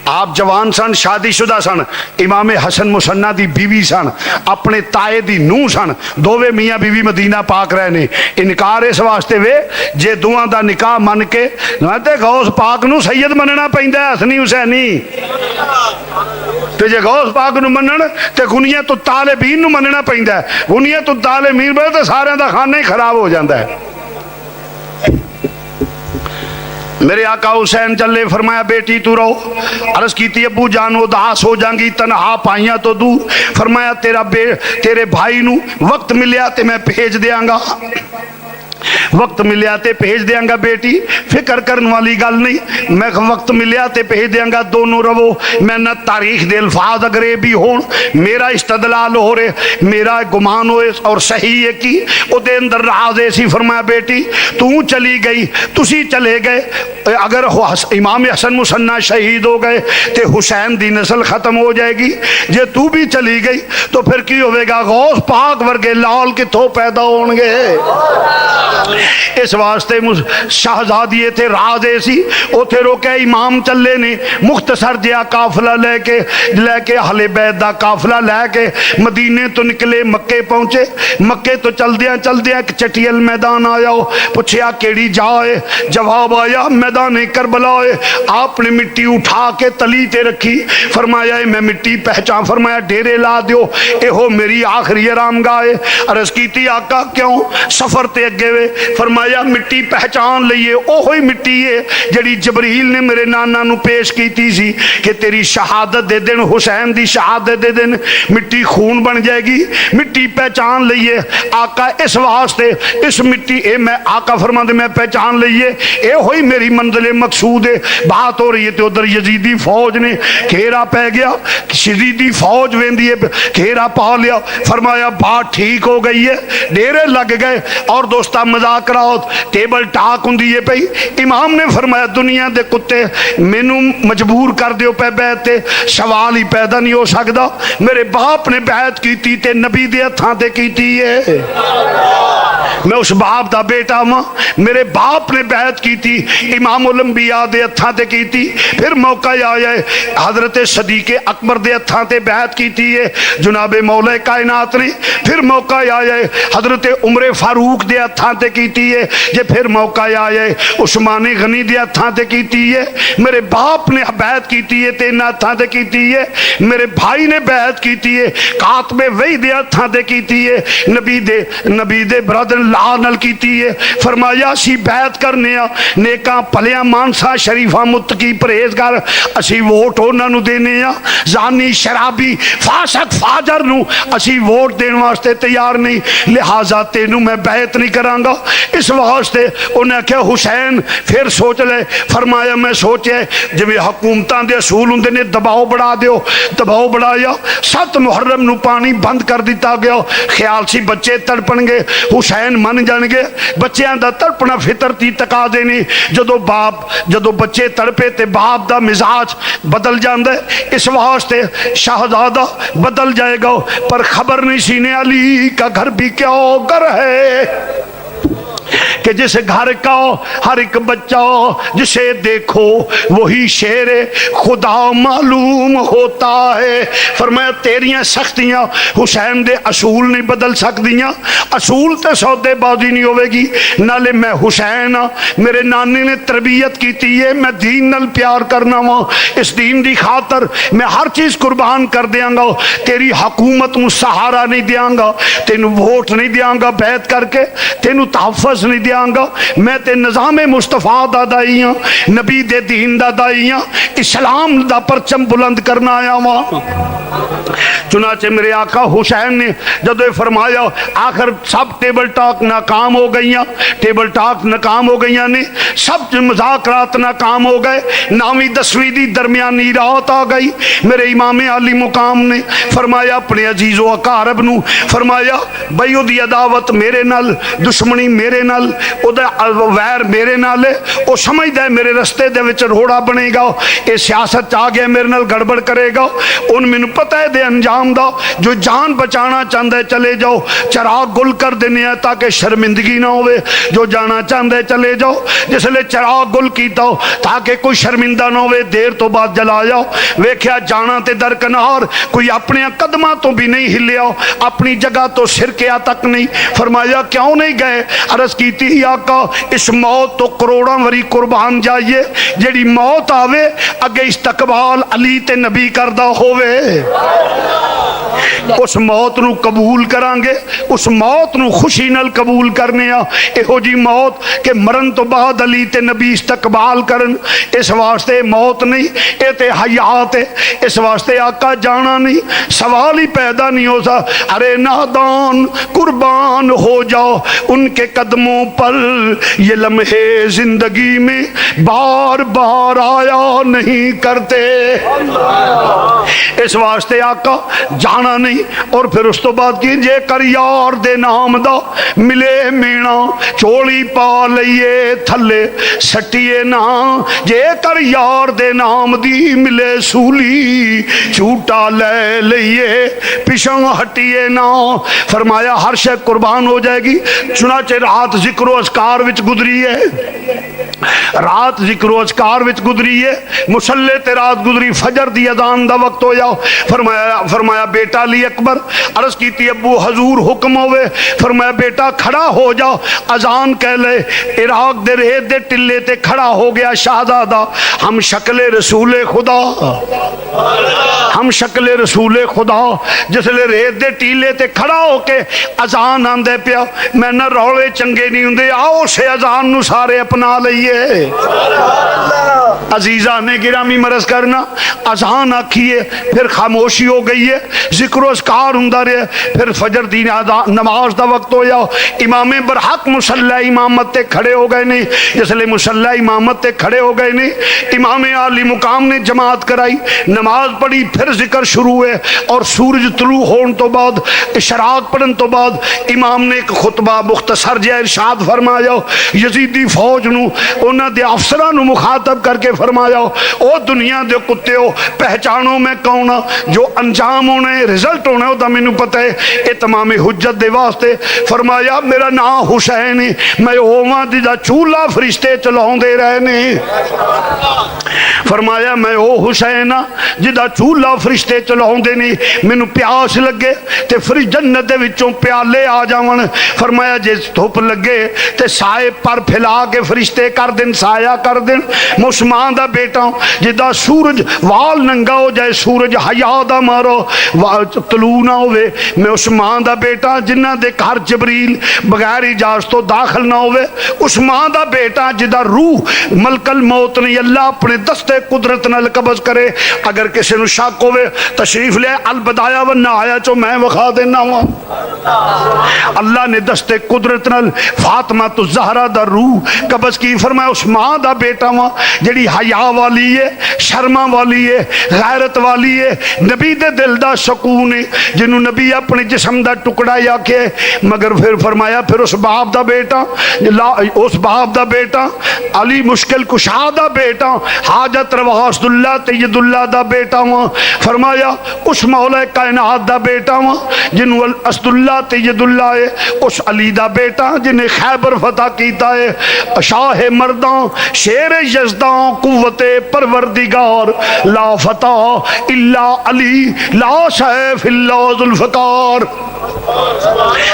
آپ جوان سن, شادی شدہ سن, امام حسن مسنہ دی بیوی سن, اپنے تائے دی نو سن, دووے میاں بیوی مدینہ پاک رہنے. انکار اس واسطے وے جے دوواں دا نکاح من کے تے غوث پاک نو سید مننا پیندا ہے, حسنی حسینی. تے جے غوث پاک نو منن تے گنیا تو طالبین نو مننا پیندا ہے، گنیا تو طالبین بڑے تے سارے دا کھانا ہی خراب ہو جاندا ہے۔ میرے آقا حسین چلے، فرمایا بیٹی تو رہو۔ عرض کی تھی ابو جان اداس ہو جائیں گی، تنہا پائیاں تو دور۔ فرمایا تیرے بھائی نو وقت ملیا تے میں بھیج دیاں گا، وقت ملیا تے بھیج دیاں گا بیٹی، فکر کرنے والی گل نہیں، میں وقت ملیا تے بھیج دیاں گا، دونوں رہو۔ میں نہ تاریخ دے الفاظ اگر یہ بھی ہون، میرا استدلال ہو رہے، میرا گمان ہوئے اور صحیح ہے کی او دے اندر راز ایسی۔ فرمایا بیٹی تو چلی گئی، تسی چلے گئے، اگر امام حسن مسنہ شہید ہو گئے تے حسین دی نسل ختم ہو جائے گی، جے تو بھی چلی گئی تو پھر کی ہوئے گا؟ غوث پاک ورگے لال کتھوں پیدا ہون گے؟ اس واسطے شہزادی تھے راز ایسی اوتھے روکے امام چلے نے مختصر جہا قافلہ لے کے اہل بیت دا قافلہ لے کے مدینے تو نکلے، مکے پہنچے۔ مکے تو چلدیاں ایک چٹیل میدان آیا، پوچھیا کیڑی جا ہے؟ جواب آیا میدان کربلا ہے۔ آپ نے مٹی اٹھا کے تلی تے رکھی، فرمایا میں مٹی پہچان، فرمایا ڈیرے لا دیو، اے ہو میری آخری آرام گاہ ہے۔ عرض کیتی آقا کیوں؟ سفر تے اگے وے۔ فرمایا مٹی پہچان لئیے، اوہی مٹی ہے جڑی جبریل نے میرے نانا نو پیش کیتی سی کہ تیری شہادت دے دن، حسین دی شہادت دے دن مٹی خون بن جائے گی، مٹی پہچان لئیے۔ آقا اس واسطے اس مٹی اے میں آقا فرماندے میں پہچان لئیے، اے ہوئی میری منزل مقصود ہے۔ بات ہو رہی ہے تو ادھر یزیدی فوج نے گھیرا پہ گیا، یزیدی فوج ویندی ہے گھیرا پا لیا۔ فرمایا بات ٹھیک ہو گئی ہے، ڈیرے لگ گئے اور دوستہ مذاکرات ٹیبل ٹاک ہوندی ہے پئی۔ امام نے فرمایا دنیا دے کتے مینوں مجبور کر دیو پہ بیعت تے، سوال ہی پیدا نہیں ہو سکدا۔ میرے باپ نے بیعت کیتی تے نبی دے ہتھاں تے کیتی ہے، میں اس باپ دا بیٹا ہوں، میرے باپ نے بیعت کی تھی امام الانبیاء دے ہتھاں تے کی تھی۔ پھر موقع آیا ہے حضرت صدیق اکبر دے ہتھاں تے بیعت کی تھی ہے جناب مولا کائنات نے۔ پھر موقع آیا ہے حضرت عمر فاروق دے ہتھاں تے کی تھی ہے جے۔ پھر موقع آیا ہے عثمان غنی دے ہتھاں تے کی تھی ہے۔ میرے باپ نے بیعت کی تھی ہے تے انہاں ہتھاں تے کی تھی ہے۔ میرے بھائی نے بیعت کی تھی ہے کاتب وحی دے ہتھاں تے کی تھی ہے، نبی دے برادر لا نل کیتی ہے۔ فرمایا اسی بیعت کرنے آ نیکاں پلیاں مانسا شریفاں متقی پرہیزگار، اسی ووٹ انہاں نو دینے آ، زانی شرابی فاسق فاجر نو اسی ووٹ دین واسطے تیار نہیں، لہذا تینوں میں بیعت نہیں کراں گا۔ اس واسطے انہیں کہا حسین پھر سوچ لے۔ فرمایا میں سوچے جب حکومتاں دے اصول ہوندے نے دباؤ بڑھا دیو، دباؤ بڑھایا۔ 7 محرم نو پانی بند کر دیتا گیا، خیال سی بچے تڑپن گے، حسین من جان گے، بچیاں دا تڑپنا فطرتی تقاضے نے۔ جدو بچے تڑپے تے باپ دا مزاج بدل جاندے، اس واسطے شہزادہ بدل جائے گا، پر خبر نہیں سی نے علی کا گھر بھی کیا گھر ہے کہ جس گھر کا ہر ایک بچہ جسے دیکھو وہی شیر خدا معلوم ہوتا ہے۔ فرمایا تیریاں سختیاں حسین دے اصول نہیں بدل سکدیاں، اصول تے سودے بازی نہیں ہوئے گی۔ نالے میں حسین میرے نانی نے تربیت کیتی ہے، میں دین نال پیار کرنا وا، اس دین دی خاطر میں ہر چیز قربان کر دیاں گا، تیری حکومت نو سہارا نہیں دیاں گا، تینو ووٹ نہیں دیاں گا بیعت کر کے، تینو تحفظ نہیں دیاں گا، میں تے نظام مصطفیٰ دا دائی ہاں، نبی دے دین دا دائی ہاں، اسلام دا پرچم بلند کرنا آیا ہاں۔ چنانچہ میرے آقا حسین نے جدو فرمایا آخر سب ٹیبل ٹاک ناکام ہو گئیاں، ٹیبل ٹاک ناکام ہو گئیاں نے، سب مذاکرات ناکام ہو گئے، 9ویں 10ویں دی درمیانی رات آ گئی۔ میرے امام علی مقام نے فرمایا اپنے عزیز و اقارب نو فرمایا بھائی او دی عداوت میرے نال، دشمنی میرے نال، او دا ویر میرے نال ہے، او سمجھدا ہے میرے رستے دے وچ روڑا بنے گا، اے سیاست آ گیا میرے نال گڑبڑ کرے گا، ان مینوں پتہ ہے دے انجام دا، جو جان بچانا چاہندے چلے جاؤ، چراغ گل کر دینے ہیں تاکہ شرمندگی نہ ہوئے، جو جانا چاہندے چلے جاؤ، جس لئے چراغ گل کیتا ہو تاکہ کوئی شرمندہ نہ ہوئے، دیر تو بعد جلا جاؤ۔ ویکھیا جانا تے درکنار، کوئی اپنے قدمہ تو بھی نہیں ہلیا، اپنی جگہ تو سرکیا تک نہیں۔ فرمایا کیوں نہیں گئے؟ عرض کی کی آقا اس موت تو کروڑاں وری قربان جائیے جیڑی موت آوے اگے استقبال علی تے نبی کردہ ہوئے، اس موت نو قبول کرانگے، اس موت نو خوشی نال قبول کرنے آ ایہو جی موت کہ مرن تو بعد علی تے نبی استقبال کرن، اس واسطے موت نہیں اے تے حیات ہے، اس واسطے آقا جانا نہیں، سوال ہی پیدا نہیں ہو سا، ارے نادان قربان ہو جاؤ ان کے قدموں پر، یہ لمحے زندگی میں بار بار آیا نہیں کرتے، اس واسطے آقا جانا نہیں۔ اور پھر اس تو بعد کی جے کر یار دے نام دا ملے مینا چولی پا لئیے تھلے سٹیے نا، جے کر یار دے نام دی ملے سولی چوٹا لے لئیے پیشوں ہٹیے نا۔ فرمایا ہر شے قربان ہو جائے گی، چنانچہ رات ذکر و اذکار وچ گزری ہے، رات ذکر و اذکار وچ گزری ہے، مسلح تے رات گزری، فجر دی اذان دا وقت ہو جاؤ، فرمایا بیٹا علی اکبر عرض کیتی ابو حضور حکم ہوئے، فرمایا بیٹا کھڑا ہو جاؤ، اذان کہہ لے، عراق دے ریت دے ٹلے تے کھڑا ہو گیا شہزادہ، ہم شکل رسول خدا، ہم شکل رسول خدا، جس لے ریت دے ٹیلے تے کھڑا ہو کے اذان آندے پیا، میں نہ رولے چنگے نہیں ہوندے، آؤ سے اذان نو سارے اپنا لئیے۔ عزیزہ نے گرامی مرض کرنا، اذان آکھیے پھر خاموشی ہو گئی ہے، ذکر و اذکار ہوندا رہے، پھر فجر دی نماز دا وقت ہو جاؤ، امام برحق مصلی امامت تے کھڑے ہو گئے نہیں، جس لئے مصلی امامت تے کھڑے ہو گئے نہیں، امام عالی مقام نے جماعت کرائی، نماز پڑھی، پھر ذکر شروع ہوئے، اور سورج طلوع ہون تو بعد اشراق پڑھن تو بعد امام نے ایک خطبہ مختصر جہ ارشاد فرمایا، یزیدی فوج نو انہاں دے افسران نو مخاطب کر کے فرمایا، او دنیا دے کتے ہو پہچانو میں کون ہاں، جو انجام ہونے رزلٹ ہونے ہوتا میں نو پتہ ہے، اے تمام حجت دے واسطے فرمایا میرا نام حسین ہے، میں اوہاں دی دا چولہ فرشتے چلاؤں دے رہنے، فرمایا میں او حسین جدا چولہ فرشتے چلاؤں دے نہیں، میں نو پیاس لگے تے فری جنت دے وچوں پیالے آ جاون، فرمایا جے دھوپ لگے تے سائے پر پھیلا کے فرشتے کر دن سایہ کر دن، میں عثمان دا بیٹا ہوں جدا سورج وال ننگا ہو جائے سورج حیا دا مارو طلوع نہ ہوئے، میں عثمان دا بیٹا جنہ دے گھر جبریل بغیر اجازت تو داخل نہ ہوئے، عثمان دا بیٹا جدا روح ملک الموت نہیں اللہ اپنے دستے قدرت نال قبض کرے، اگر کسی نو شک ہوئے تشریف لے البدایہ و نہایہ چو میں وخا دینا ہوا، اللہ نے دستے قدرت نال فاطمہ تو زہرہ دا روح قبض کی، فرمایا عثمان دا بیٹا ہوا جڑی حیا والی ہے، شرما والی ہے، غیرت والی ہے، نبی دے دل دا سکون ہے، جنہوں نبی اپنے جسم دا ٹکڑا یا کے، مگر پھر فرمایا پھر اس باپ دا بیٹا، اس باپ دا بیٹا علی مشکل کشا دا بیٹا، حاجت روا اسد اللہ تید اللہ دا بیٹا ہوا، فرمایا اس مولا کائنات دا بیٹا ہوا جنہوں اسد اللہ تید اللہ ہے، اس علی دا بیٹا جنہیں خیبر فتح کیتا ہے، شاہ مردان شیر یزدان قوت پروردگار، لا فتح الا علی لا سیف الا ذوالفقار،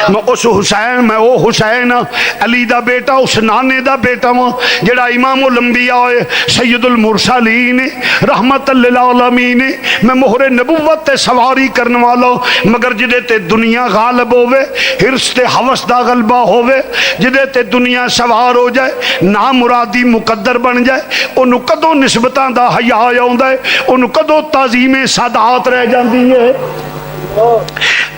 میں اس حسین میں او حسین علی دا بیٹا اس نانے دا بیٹا ہوں جڑا امام الانبیاء ہے، سید المرسلین رحمت للعالمین، میں مہر نبوت تے سواری کرنے والا ہوں، مگر جدے تے دنیا غالب ہوئے حرص تے حوث دا غلبہ ہوئے، جدے تے دنیا سوار ہو جائے نامرادی مقدر بن جائے، انہوں کدو نسبتاں دا حیا آؤندا ہے، انہوں کدو تعظیم سادات رہ جاندی ہے،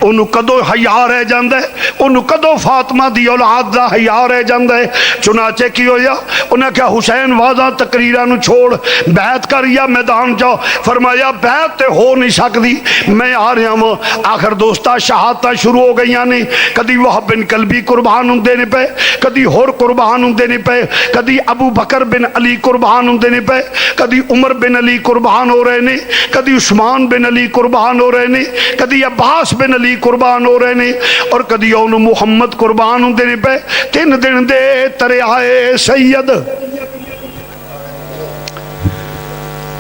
انہوں کدو حیا رہ جاندہ ہے، انہوں کدو فاطمہ دی اولاد دا حیا رہ جاندہ ہے، چنانچہ کی ہویا انہوں کہا حسین واضح تقریرانو چھوڑ بیعت کر یا میدان جاؤ، فرمایا بیعت تے ہو نہیں سکتی، میں آ رہا ہوں، آخر دوستہ شہادتہ شروع ہو گئی یعنی کدی وہب بن کلبی قربان ہوں دینے پہ، کدی ہور قربان ہوں دینے پہ، کدی ابو بکر بن علی قربان ہوں دینے پہ، کدی عمر بن علی قربان ہو رہے نے، کدی عثمان بن علی قربان ہو رہے نے، کدی عباس بن علی قربان ہو رہے نے، اور کدی اون محمد قربان ہوں دینے پہ، 3 دن دے ترے آئے سید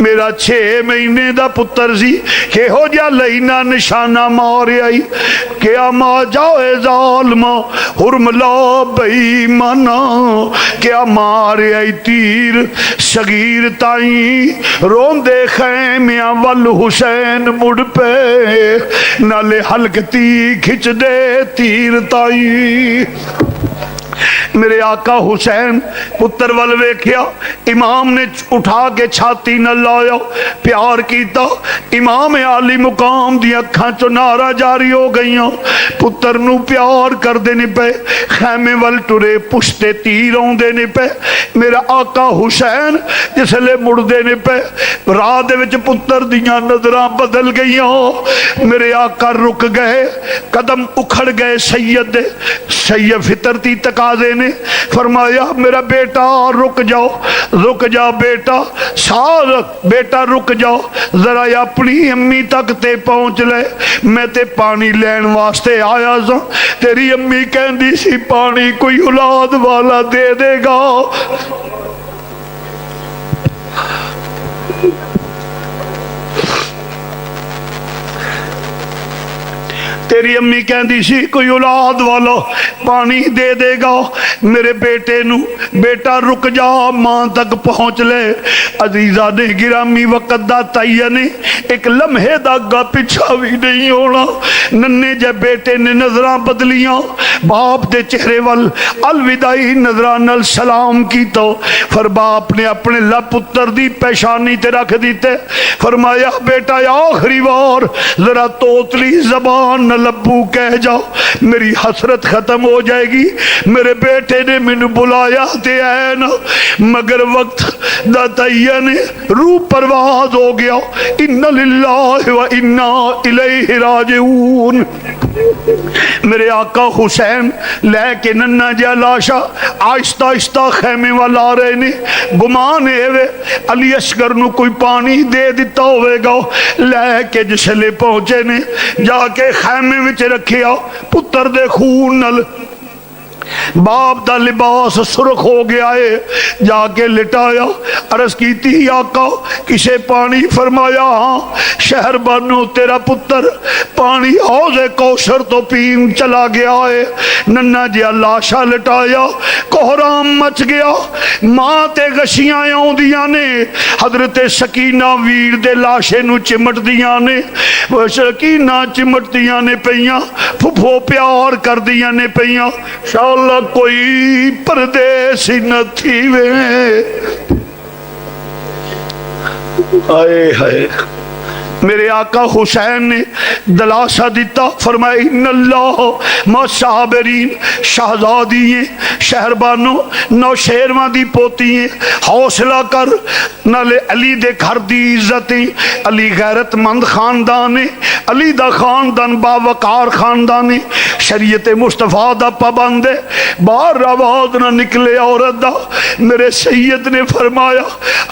میرا 6 مہینے دا پتر سی کہو جا لینا نشانہ ماریا کیا ماں جاؤے ظالمہ حرملا بئی مانا کیا ماریا تیر شگیر تائیں رون دے خیمیاں ول حسین مڑ پہ نالے حلقتی کھچ دے تیر تائیں میرے آقا حسین پتر ول ویکھیا امام نے اٹھا کے چھاتی نہ لایا پیار کیتا امام عالی مقام دی اکھاں چو نارا جاری ہو گئیاں پتر نو پیار کر دینے پہ خیمے ول ٹرے پشتے تیر ہوں دینے پہ میرا آقا حسین جس لے مڑ دینے پہ راہ دے وچ پتر دیاں نظراں بدل گئیاں میرے آقا رک گئے قدم اکھڑ گئے سید دے سید فطرتی تقاضے نے فرمایا میرا بیٹا رک جا بیٹا سارا بیٹا رک جاؤ ذرا اپنی امی تک تے پہنچ لے میں تے پانی لین واسطے آیا سا تیری امی کہندی سی پانی کوئی اولاد والا دے دے گا تیری امی کہندی سی کوئی اولاد والا پانی دے دے گا میرے بیٹے نو بیٹا رک جا ماں تک پہنچ لے عزیزہ نے گرامی وقت دا تعین ایک لمحے دا گا پیچھا بھی نہیں ہونا ننے جے بیٹے نے نظراں بدلیاں باپ دے چہرے وال الوداعی نظران السلام کی تو پھر باپ نے اپنے پتر دی پیشانی تے رکھ دیتے فرمایا بیٹا آخری بار ذرا توتلی زبان لبو کہہ جاؤ میری حسرت ختم ہو جائے گی میرے بیٹے نے مینوں بلایا تے ہے نا مگر وقت دا تعین روح پرواز ہو گیا ان للہ و انا الیہ راجعون میرے آقا حسین لے کے ننہ جا لاشا آہستہ آہستہ خیمے والا آ رہے نے گمان ہے علی اصغر نو کوئی پانی دے دیتا ہوئے گا لے کے جسلے پہنچے نے جا کے خیمے وچ رکھیا پتر دے خون نل باپ دا لباس سرخ ہو گیا ہے جا کے لٹایا عرض کی تھی آقا کسے پانی فرمایا ہاں شہر بانو تیرا پتر پانی حوض کوثر تو پین چلا گیا ہے ننہ جیا لاشا لٹایا کوہرام مچ گیا ماں تے گشیاں آؤں دیاں نے حضرت سکینہ ویر دے لاشے نو چمٹ دیاں نے سکینہ چمٹ دیاں نے پہیاں پھپھو پیار کر دیاں نے پہیاں اللہ کوئی پردیسی نہ تھی وے آئے ہائے میرے آقا حسین نے دلاسہ دیتا فرمایا ان اللہ ما صابرین شہزادی ہیں شہربانو نو شیروان دی پوتی ہیں حوصلہ کر نالے علی دے گھر دی عزتیں علی غیرت مند خاندان ہے علی دا خاندان باوقار خاندان ہے شریعت مصطفیٰ دا پابند ہے باہر آواز نہ نکلے عورت دا میرے سید نے فرمایا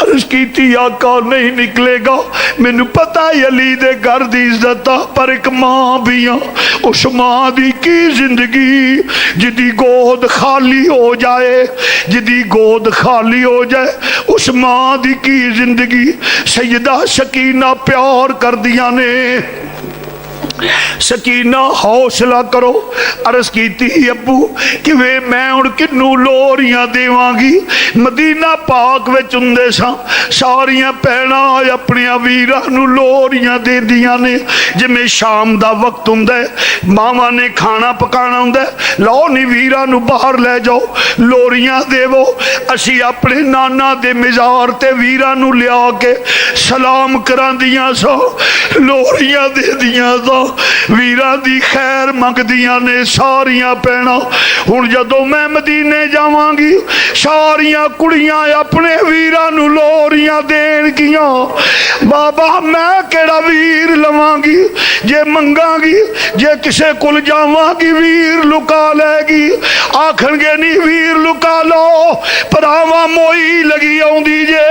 عرض کی تھی آقا نہیں نکلے گا میں نے پتا علی دے گھر دی عزتہ پر ایک ماں بھی ہاں اس ماں دی کی زندگی جدی گود خالی ہو جائے جدی گود خالی ہو جائے اس ماں دی کی زندگی سیدہ سکینہ پیار کر دیا نے سکینہ حوصلہ کرو عرض کی تھی ابو کہ وے میں ان کنو لوریاں دیواں گی مدینہ پاک وے چندے ساں ساریاں پہنا اپنی ویرانو لوریاں دے دیاں نے جمیں شام دا وقت ہندے ماما نے کھانا پکانا ہندے لو نی ویرانو باہر لے جاؤ لوریاں دے وہ اسی اپنے نانا دے مزار تے ویرانو لیا کے سلام کران دیاں سو لوریاں دے دیاں سو ویران دی خیر منگ دیاں نے ساریاں پہنا ہن جدوں میں مدینے جاواں گی ساریاں کڑیاں اپنے ویران نو لوریاں دین گیاں بابا میں کیڑا ویر لواں گی جے منگاں گی جے کسے کول جاواں گی ویر لکا لے گی آکھن گے نہیں ویر لکا لو پراواں موئی لگی آوندی جے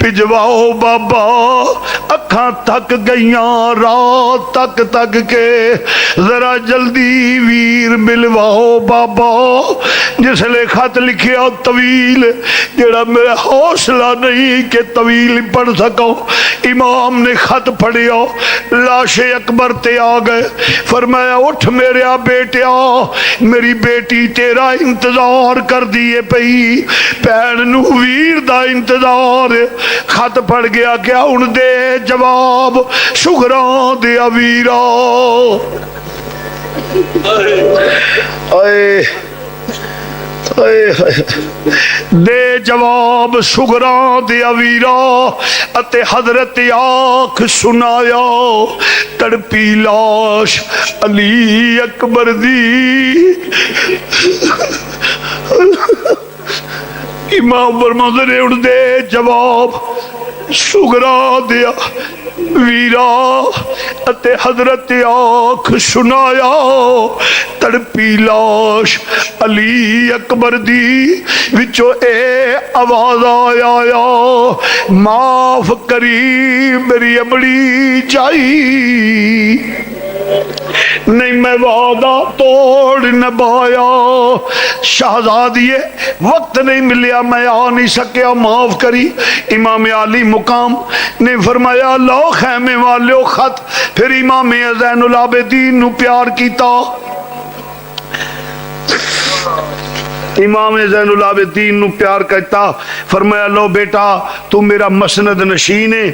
پجواؤ بابا اکھاں تھک گئیاں رات تک تک کے ذرا جلدی ویر ملواؤ بابا جس لے خط لکھیا طویل جڑا میرا حوصلہ نہیں کہ طویل پڑھ سکو امام نے خط پڑھیا لاش اکبر تے آ گئے فرمایا اٹھ میرے بیٹیا میری بیٹی تیرا انتظار کر دیے پئی بہن نو ویر دا انتظار خط پڑھ گیا کیا ان دے جواب شکراں دیا ویرا دے جواب شکراں دیا ویرا اتے حضرت آنکھ سنایا تڑپی لاش علی اکبر دی امام فرماندے نے ان دے جواب شکراں دیا ویرا اتے حضرت آنکھ سنایا تڑپی لاش علی اکبر دی وچو اے آواز آیا معاف کری میری امڑی جائی نہیں میں وعدہ توڑ نبھایا شہزادیے وقت نہیں ملیا میں آ نہیں سکیا معاف کری امام علی مقام نے فرمایا لو خیمے والو خط پھر امام زین العابدین نو پیار کیتا امام زین العابدین نو پیار کرتا فرمایا لو بیٹا تو میرا مسند نشین ہے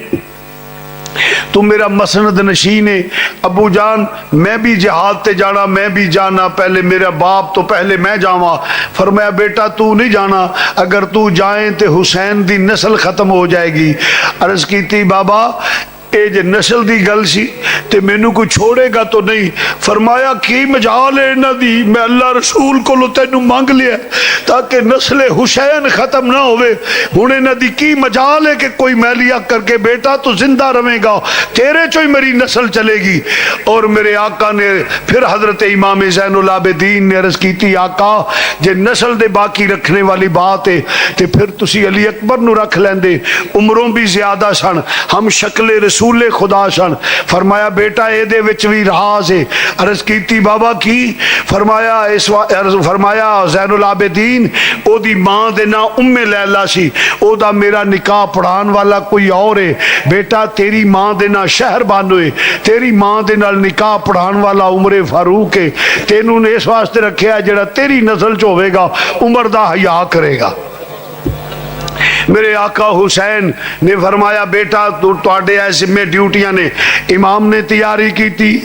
تو میرا مسند نشین ہے ابو جان میں بھی جہاد تے جانا میں بھی جانا پہلے میرا باپ تو پہلے میں جاواں فرمایا بیٹا تو نہیں جانا اگر تو جائیں تے حسین دی نسل ختم ہو جائے گی عرض کی تھی بابا اے جے نسل دی گل سی تے مینوں کوئی چھوڑے گا تو نہیں فرمایا کی مجال ہے انہاں دی میں اللہ رسول کو تینوں مانگ لیا تاکہ نسل حسین ختم نہ ہوئے ہن انہاں دی کی مجال ہے کہ کوئی میلیا کر کے بیٹا تو زندہ رہے گا تیرے چوں ہی میری نسل چلے گی اور میرے آقا نے پھر حضرت امام زین العابدین نے عرض کی تھی آقا جے نسل دے باقی رکھنے والی بات ہے تے پھر تسی علی اکبر نو رکھ لیندے عمروں بھی زیادہ سن ہم شکل رسول خدا سن فرمایا بیٹا اے دے وچ وی راز ہے عرض کیتی بابا کی فرمایا زین العابدین او دی ماں دے نا ام لیلہ سی او دا میرا نکاح پڑھان والا کوئی اور ہے بیٹا تیری ماں دے نا شہر بانو ہے تیری ماں دے نال نکاح پڑھان والا عمر فاروق ہے تینوں نے اس واسطے رکھیا جڑا تیری نسل چ ہوے گا عمر دا حیا کرے گا میرے آقا حسین نے فرمایا بیٹا تواڈے ایسے میں ڈیوٹیاں نے امام نے تیاری کی تھی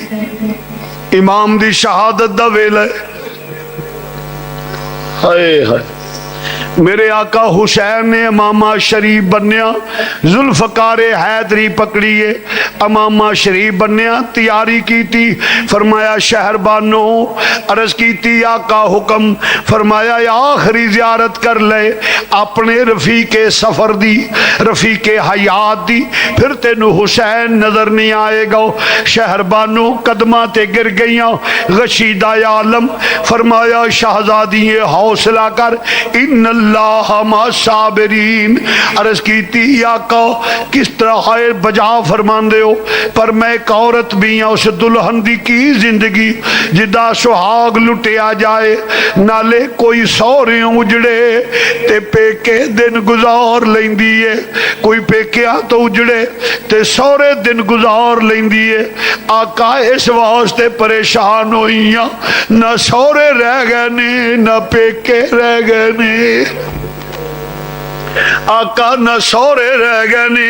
امام دی شہادت دا ویلا ہائے ہائے میرے آقا حسین نے امامہ شریف بنیا ذوالفقار حیدری پکڑیے امامہ شریف بنیا تیاری کی تھی فرمایا شہر بانو عرض کی تھی آقا حکم فرمایا آخری زیارت کر لے اپنے رفیق سفر دی رفیق حیات دی پھر تینو حسین نظر نہیں آئے گا شہر بانو قدمہ تے گر گئیاں غشیدہ عالم فرمایا شہزادی حوصلہ کر ان اللہ ما صابرین عرض کیتی آقا کس طرح بجا فرمان دے ہو پر میں ایک عورت بھی ہوں اس دلہن دی کی زندگی جدا سہاگ لٹیا جائے نالے کوئی سورے اجڑے تے پیکے دن گزار لیندی ہے کوئی پیکیا تو اجڑے تے سورے دن گزار لیندی ہے آقا اس واسطے پریشان ہوئیاں نہ سورے رہ گئے نے نہ پیکے رہ گئے نے آقا نہ سورے رہ گئے نے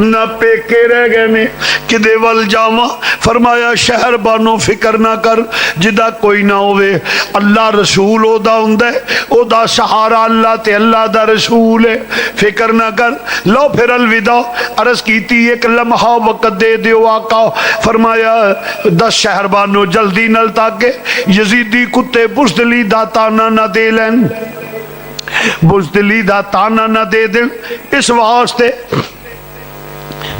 نہ پیکے رہ گئے نے کدے ول جاواں فرمایا شہر بانو فکر نہ کر جدا کوئی نہ ہوئے اللہ رسول او دا ہوندا ہے او دا سہارا اللہ تے اللہ دا رسول ہے فکر نہ کر لو پھر الوداع عرض کیتی ایک لمحہ وقت دے دیو آقا فرمایا 10 شہر بانو جلدی نل تاکہ یزیدی کتے بزدلی دا تانا نہ دے لین بزدلی دا تانا نہ دے دیں اس واسطے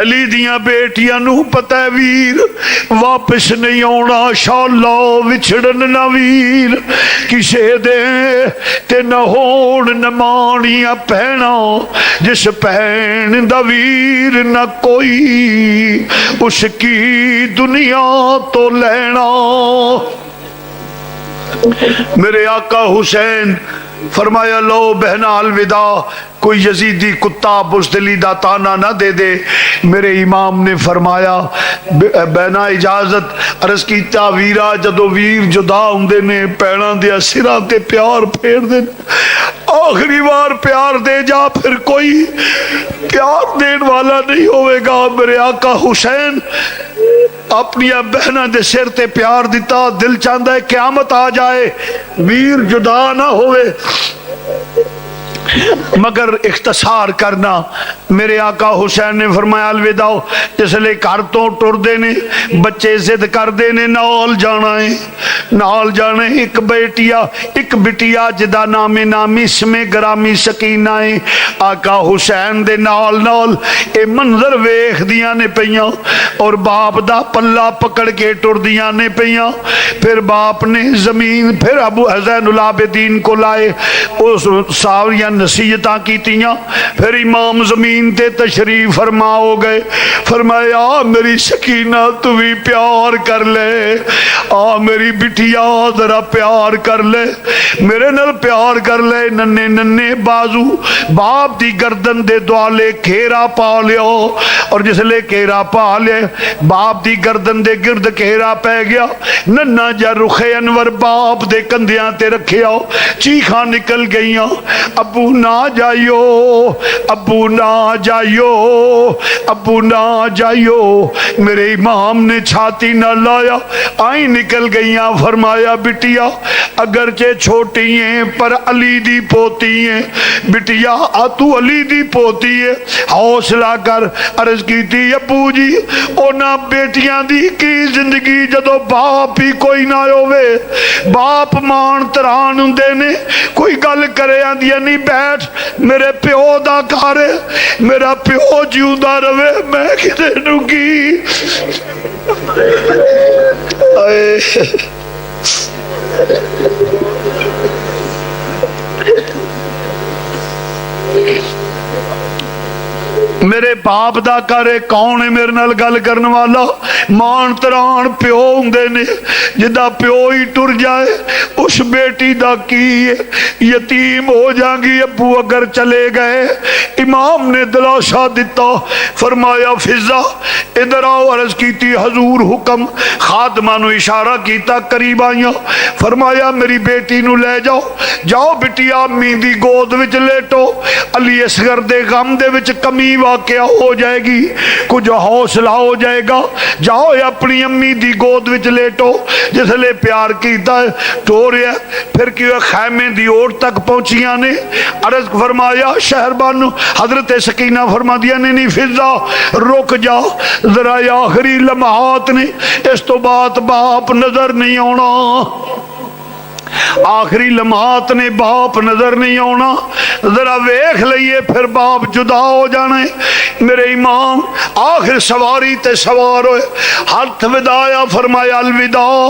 علی دیاں بیٹیاں نو پتہ ہے ویر واپس نہیں آنا، شالا وچھڑن نہ ویر کسے دے تے نہ ہون نمانیاں پہنا، جس پہن دا ویر نہ کوئی اس کی دنیا تو لینا۔ میرے آقا حسین فرمایا لو بہنا الوداع، کوئی یزیدی کتا بزدلی دا تانا نہ دے دے۔ میرے امام نے فرمایا بہنا اجازت، عرض کیتا ویرا جدو ویر جدا ہوندے نے پیڑاں دیا سراں تے پیار پھیر دے، آخری بار پیار دے جا، پھر کوئی پیار دین والا نہیں ہوئے گا۔ میرے آقا حسین اپنی بہنہ دے سر تے پیار دیتا، دل چاہتا ہے قیامت آ جائے ویر جدا نہ ہوئے، مگر اختصار کرنا۔ میرے آقا حسین نے فرمایا الوداع، جس لئے گھر تو ٹر دینے بچے ضد کر دینے نال جانا ہے، نال جانا ہے۔ ایک بٹیا جدا نامی اسم گرامی سکینہ ہے، آقا حسین دے نال نال اے منظر ویکھ دیاں نے پیاں اور باپ دا پلہ پکڑ کے ٹر دیاں نے پیاں۔ پھر باپ نے زمین، پھر ابو زین العابدین کو لائے، اس ساریاں نصیحتاں کیتیاں، پھر امام زمین تے تشریف فرما ہو گئے۔ فرمایا میری سکینہ تو بھی پیار کر لے، میری بٹیا ذرا پیار کر لے، میرے نال پیار کر لے۔ ننے ننے بازو باپ دی گردن دے دوالے گھیرا پا لیو، اور جس لے گھیرا پا لے باپ دی گردن دے گرد گھیرا پہ گیا، ننا جا رخ انور باپ دے کندیاں تے رکھیا، چیخاں نکل گئیاں، ابو نہ جائیو، ابو نہ جائیو، ابو نہ جائیو۔ میرے امام نے چھاتی نہ لایا، آئیں نکل گئیاں۔ فرمایا بٹیا اگرچہ چھوٹی ہیں پر علی دی پوتی ہیں، بٹیا تو علی دی پوتی ہے، حوصلہ کر۔ عرض کی تھی ابو جی اونا بیٹیاں دی کی زندگی جدو باپ ہی کوئی نہ ہوئے، باپ مان تران ہندے نے، کوئی گل کرے آندیا نہیں بیٹھ میرے پیو دا کارے، میرا پیو جیوں دا روے، میں کدے نو کی میرے باپ دا کرے کون ہے میرے نال گل کرن والا؟ مان تران پیو ہوندے نے، جدا پیو ہی ٹر جائے اس بیٹی دا کی یتیم ہو جائیں گی۔ ابو اگر چلے گئے، امام نے دلاسا دیتا، فرمایا فضا ادھر آؤ۔ عرض کیتی حضور حکم، خادمہ نو اشارہ کیتا، قریب آئیاں۔ فرمایا میری بیٹی نو لے جاؤ، جاؤ بٹیا امی دی گود وچ لیٹو، علی اصغر دے غم دے وچ کمی واقعہ ہو جائے گی، کچھ حوصلہ ہو جائے گا، جاؤ اپنی امی دی گود وچ لیٹو۔ جس لئے پیار کیتا ہے ٹوریا، پھر کیوں خیمے دی اوٹ تک پہنچیاں نے۔ عرض فرمایا شہر بانو، حضرت سکینہ فرما دیا نہیں فضا رک جا ذرا، آخری لمحات نے، اس تو بعد باپ نظر نہیں آنا، آخری لمحات نے باپ نظر نہیں آنا، ذرا ویکھ لئیے پھر باپ جدا ہو جانے۔ میرے امام آخر سواری تے سوار ہوئے، ہاتھ ودایا، فرمایا الوداع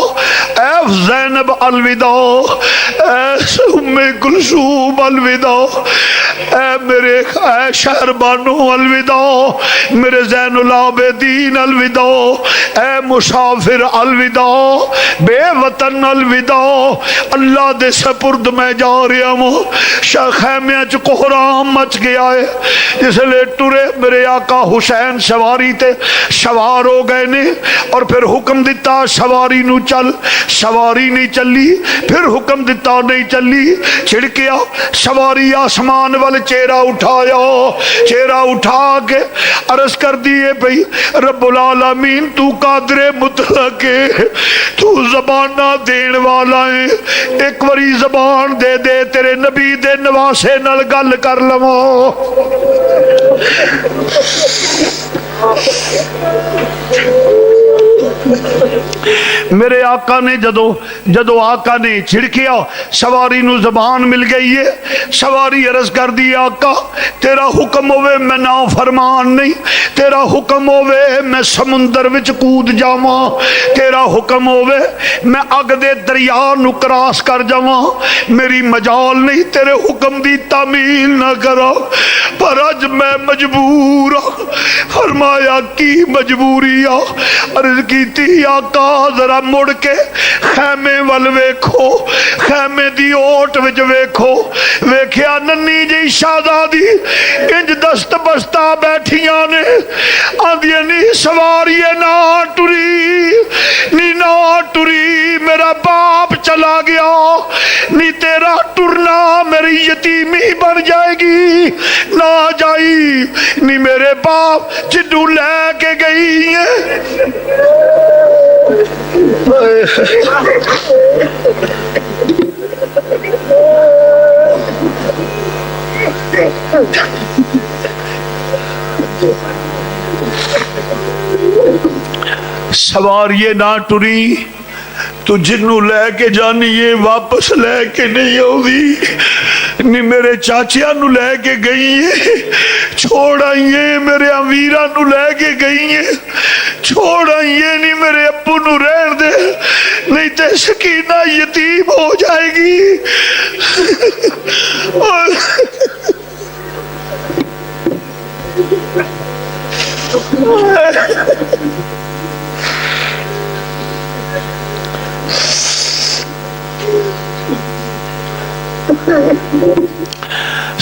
اے زینب الوداع، اے ام کلثوم الوداع، اے میرے اے شہر بانو الوداع، میرے زین العابدین الوداع، اے مسافر الوداع، بے وطن الوداع، اللہ دے سپرد میں جا رہا ہوں۔ خیمے چ کوہرام مچ گیا ہے، جس لئے ٹرے میرے آقا حسین سواری تے سوار ہو گئے نے، اور پھر حکم دیتا سواری نو چل، سواری نہیں چلی، پھر حکم دیتا نہیں چلی، چھڑکیا سواری آسمان وال چہرہ اٹھایا، چہرہ اٹھا کے عرض کر دیے بھئی رب العالمین تو قادر مطلق ہے، تو زبانہ دین والا ہے، ایک وری زبان دے دے تیرے نبی دے نواسے نال گل کر لواں۔ میرے آقا نے جدو آقا نے چھڑکیا سواری نو زبان مل گئی ہے. سواری عرض کر دی آقا تیرا حکم ہوئے میں نا فرمان نہیں, تیرا حکم ہوئے میں سمندر وچ کود جاواں, تیرا حکم ہوئے میں اگ دے دریا نو کراس کر جاواں, میری مجال نہیں تیرے حکم دی تعمیل نہ کرا, پر اج میں مجبور ہاں. فرمایا کی مجبوری آ؟ عرض کیتی آقا ذرا مڑ کے خیمے ول ویکھو, خیمے دی اوٹ وچ ویکھو, ویکھیا ننی جی شہزادی انج دست بستہ بیٹھیاں نے, آندیاں نی سواریے نہ ٹری, نی نہ ٹری میرا باپ چلا گیا, نی تیرا ٹرنا میری یتیمی بن جائے گی, نہ جائی نی میرے باپ جدو لے کے گئی ہے. سواریے نہ ٹری, تو جنوں لے کے جانی ہے واپس لے کے نہیں ہوگی, نی میرے چاچیاں نو لے کے گئی ہے چھوڑ آئیے, میرے امیرہ نو لے کے گئی ہے چھوڑ آئیے, نی میرے ابو نو رہن دے نہیں تے سکینہ یتیم ہو جائے گی.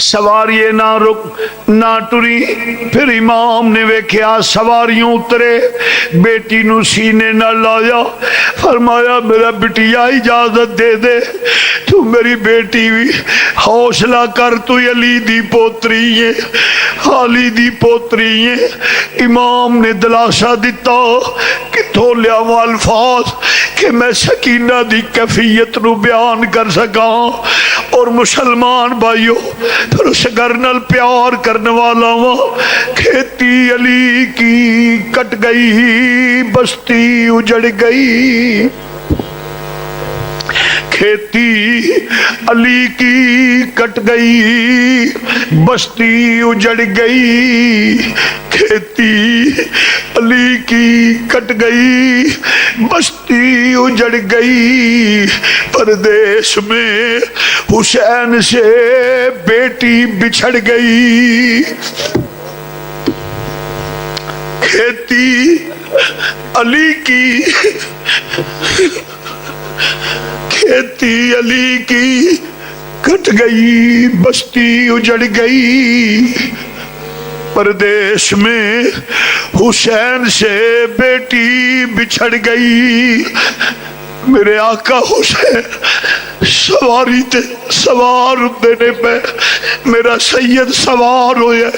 سواریے نہ رک نہ ٹری. پھر امام نے ویکھیا سواریوں اترے, بیٹی نو سینے نہ لایا, فرمایا میرا بٹیا اجازت دے دے, تو میری بیٹی بھی حوصلہ کر, تو علی دی پوتری ہے, علی دی پوتری ہے. امام نے دلاسا دیتا کہ تو لیاواں الفاظ کہ میں سکینہ دی کیفیت نو بیان کر سکاں. اور مسلمان بھائیو پھر اس گھر نال پیار کرنے والا ہوں, کھیتی علی کی کٹ گئی بستی اجڑ گئی, کھیتی علی کی کٹ گئی بستی اجڑ گئی, کھیتی علی کی کٹ گئی بستی اجڑ گئی. پردیس میں حسین سے بیٹی بچھڑ گئی, کھیتی علی کی کھیتی علی کی کٹ گئی بستی اجڑ گئی. پردیس میں حسین سے بیٹی بچھڑ گئی. میرے آقا حسین سواری تے سوار دینے پہ میرا سید سوار ہویا,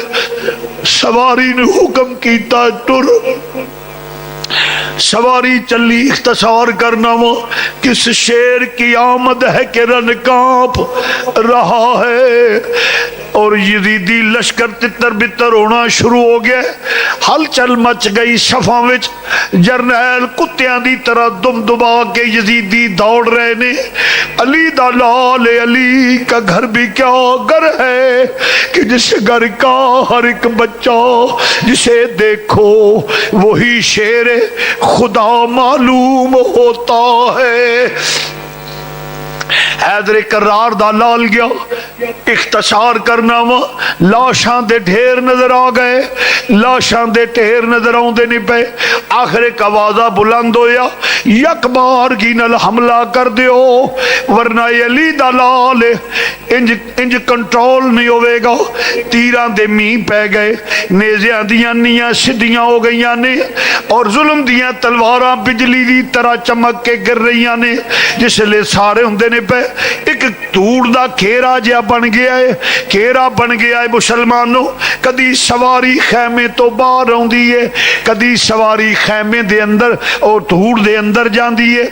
سواری نے حکم کیتا ٹر. سواری چلی, اختصار کرنا وہ کس شیر کی آمد ہے کہ رن کانپ رہا ہے, اور یزیدی لشکر تتر بتر ہونا شروع ہو گیا. ہلچل مچ گئی صفاں وچ, جرنیل کتیاں دی طرح دم دبا کے یزیدی دوڑ رہے نے. علی دا لال, علی کا گھر بھی کیا گھر ہے کہ جس گھر کا ہر ایک بچہ جسے دیکھو وہی شیر خدا معلوم ہوتا ہے. حیدر کرار دا لال گیا. اختصار کرنا وا لاشاں دے ڈھیر نظر آ گئے, لاشاں دے ڈھیر نظر آؤندے نہیں پے. آخر ایک آوازہ بلند ہویا, یک بار کی نل حملہ کر دیو ورنہ علی دا لال انج کنٹرول نہیں ہوئے گا. تیران دے می پہ گئے, نیزیاں دیاں نیاں سدیاں ہو گئیاں نے, اور ظلم دیاں تلواراں بجلی دی طرح چمک کے گر رہیاں نے. جس لئے سارے ہوندے نے پہ ایک دھوڑ دا گھیرا جہا بن گیا ہے، گھیرا بن گیا ہے مسلمانوں. کدی سواری خیمے تو باہر آندی ہے، کدی سواری خیمے دے اندر اور دھوڑ دے اندر جاندی ہے.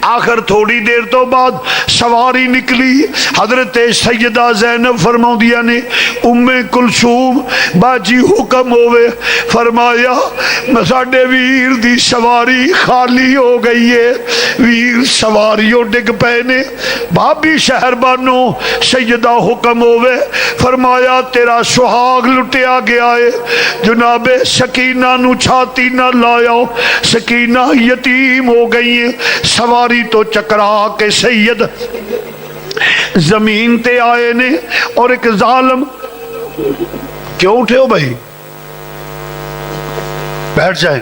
آخر تھوڑی دیر تو بعد سواری نکلی. حضرت سیدہ زینب فرماؤندیاں نے ام کلثوم باجی حکم ہوئے. فرمایا ساڈے ویر دی سواری خالی ہو گئی ہے، ویر سواریوں ڈگ پے نے. بھابی شہر بانو سیدہ حکم ہوئے. فرمایا تیرا سہاگ لٹیا گیا ہے. جناب سکینہ نو چھاتی نہ لایا، سکینہ یتیم ہو گئی ہے. سواری تو چکرا کے سید زمین تے آئے نے. اور ایک ظالم، کیوں اٹھے ہو بھائی؟ بیٹھ جائیں.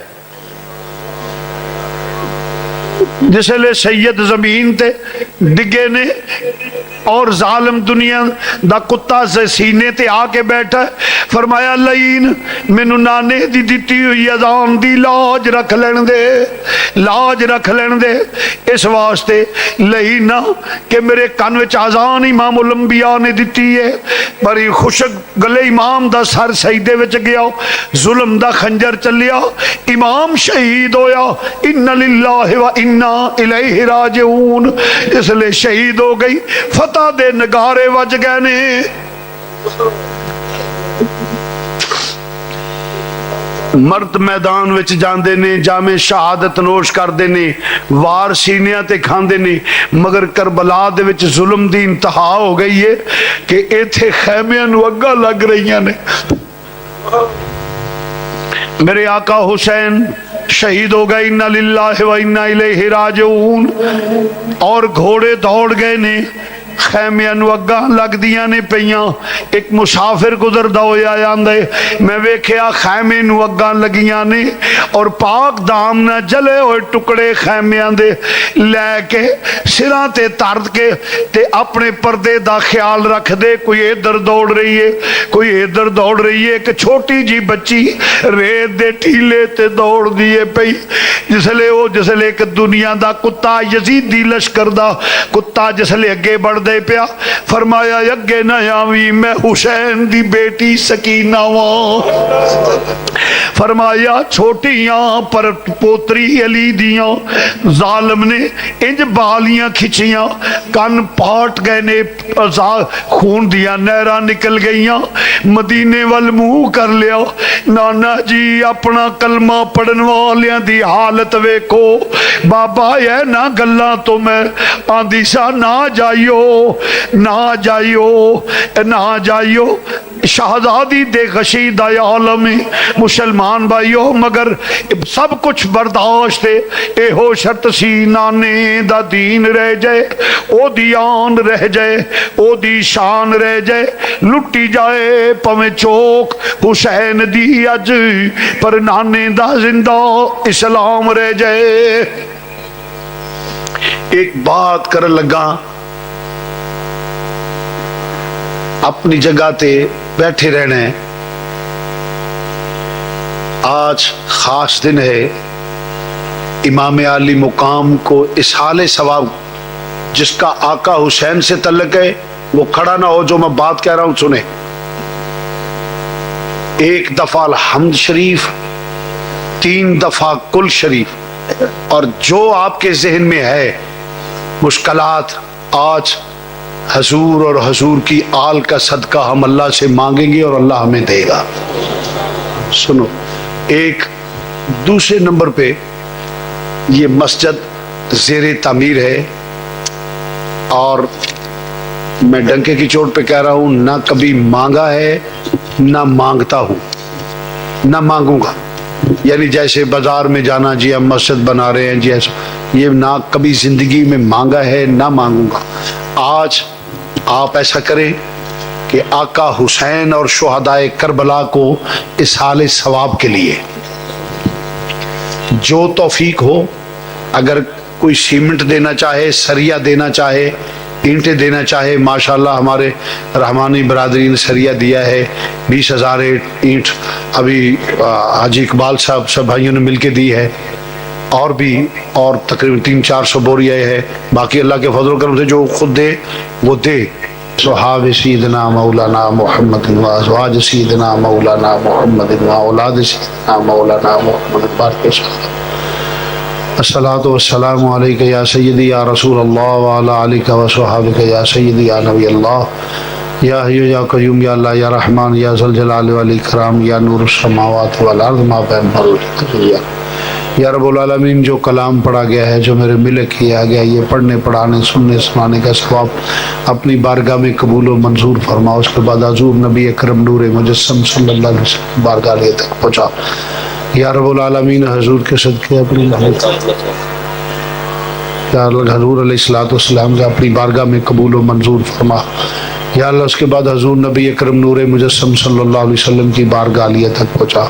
جس لئے سید زمین تے ڈگے نے اور ظالم دنیا دا کتا سے سینے تے آ کے بیٹھا. فرمایا لئین مینو نانے دی دیتی ہوئی اذان دی لاج رکھ لین دے، لاج رکھ لین دے. اس واسطے لئینا کہ میرے کان وچ اذان امام الانبیاء نے دیتی ہے. بڑی خوشک گلے امام دا سر سجدے وچ گیا، ظلم دا خنجر چلیا، امام شہید ہویا. ان للہ و انا الیہ راجعون. اس لئے شہید ہو گئی. فتح دے نگارے وج گئے نے. مرد میدان وچ جاندے نے، جامے شہادت نوش کردے نے، وار سینیاں تے کھاندے نے. مگر کربلا دے وچ ظلم دی انتہا ہو گئی ہے کہ ایتھے خیمیاں نو اگا لگ رہیاں نے. میرے آقا حسین شہید ہو گئے. انا للہ و انا الیہ راجعون. اور گھوڑے دوڑ گئے نے، خیمیاں نو اگاں لگ دیاں نے پیاں. ایک مسافر گزردا ہویا آندے میں ویکھیا خیمے نو اگاں لگیاں نے اور پاک دام نہ جلے ہوئے ٹکڑے خیمیاں دے لے کے سراں تے ترد کے تے اپنے پردے دا خیال رکھ دے. کوئی ادھر دوڑ رہی ہے، کوئی ادھر دوڑ رہی ہے. ایک چھوٹی جی بچی ریت دے ٹھیلے تے دوڑ دیے پئی. جس لے ایک دنیا دا کتا یزیدی لشکر دا کتا جس لے اگے بڑھ دے پیا. فرمایا اگے نہ آویں میں حسین دی بیٹی سکینہ واں. فرمایا چھوٹیاں پر پوتری علی دیاں. ظالم نے انج بالیاں کھچیاں، کن پاٹ گئے نے، خون دیاں نہراں نکل گئیاں. مدینے وال منہ کر لیا. نانا جی اپنا کلمہ پڑھن والیاں دی حالت ویکھو. بابا یہ نہ گلاں تو میں آندی سا نہ جائیو، نہ جائیو، نہ جائیو. شہزادی دے غشید عالم مسلمان بھائیو، مگر سب کچھ برداشت ہے. اے ہو شرط سی نانے دا دین رہ جائے، او دی آن رہ جائے، او دی شان رہ جائے. لٹی جائے پویں چوک حسین دی اج، پر نانے دا زندہ اسلام رہ جائے. ایک بات کر لگا، اپنی جگہ تے بیٹھے رہنا ہے. آج خاص دن ہے. امام عالی مقام کو اسحال ثواب جس کا آقا حسین سے تعلق ہے وہ کھڑا نہ ہو. جو میں بات کہہ رہا ہوں سنیں. ایک دفعہ الحمد شریف، 3 دفعہ کل شریف. اور جو آپ کے ذہن میں ہے مشکلات، آج حضور اور حضور کی آل کا صدقہ ہم اللہ سے مانگیں گے اور اللہ ہمیں دے گا. سنو، ایک دوسرے نمبر پہ یہ مسجد زیر تعمیر ہے اور میں ڈنکے کی چوٹ پہ کہہ رہا ہوں، نہ کبھی مانگا ہے نہ مانگتا ہوں، نہ مانگوں گا. یعنی جیسے بازار میں جانا جی ہم مسجد بنا رہے ہیں جی ایسا، یہ نہ کبھی زندگی میں مانگا ہے نہ مانگوں گا. آج آپ ایسا کریں کہ آقا حسین اور شہدائے کربلا کو اسحال ثواب کے لیے جو توفیق ہو، اگر کوئی سیمنٹ دینا چاہے، سریا دینا چاہے، اینٹیں دینا چاہے. ماشاءاللہ ہمارے رحمانی برادری نے سریا دیا ہے 20,000 اینٹ. ابھی حاجی اقبال صاحب سب بھائیوں نے مل کے دی ہے. اور بھی اور تقریباً 300-400 بوریاں ہے، باقی اللہ کے فضل و کرم سے جو خود دے وہ دے۔ صحاب سیدنا مولانا محمد و ازواج سیدنا مولانا محمد و اولاد سیدنا مولانا محمد بارک الصلاۃ والسلام علیک یا سیدی یا رسول اللہ وعلی آلک و صحابک یا سیدی یا نبی اللہ یا حی یا قیوم یا اللہ یا رحمان یا ذل جلال والاکرام یا نور السماوات والارض ما بین بروج یا رب العالمین، جو کلام پڑھا گیا ہے، جو میرے ملک کیا گیا، یہ پڑھنے پڑھانے سننے سنانے کا ثواب اپنی بارگاہ میں قبول و منظور فرما۔ اس کے بعد حضور نبی اکرم نور مجسم صلی اللہ علیہ وسلم بارگاہ لے تک پہنچا۔ یا رب العالمین، حضور کے صدقے اپنی یا اللہ حضور علیہ الصلوۃ والسلام کا اپنی بارگاہ میں قبول و منظور فرما۔ یا اللہ اس کے بعد حضور نبی اکرم نور مجسم صلی اللہ علیہ وسلم کی بارگاہ عالیہ تک پہنچا۔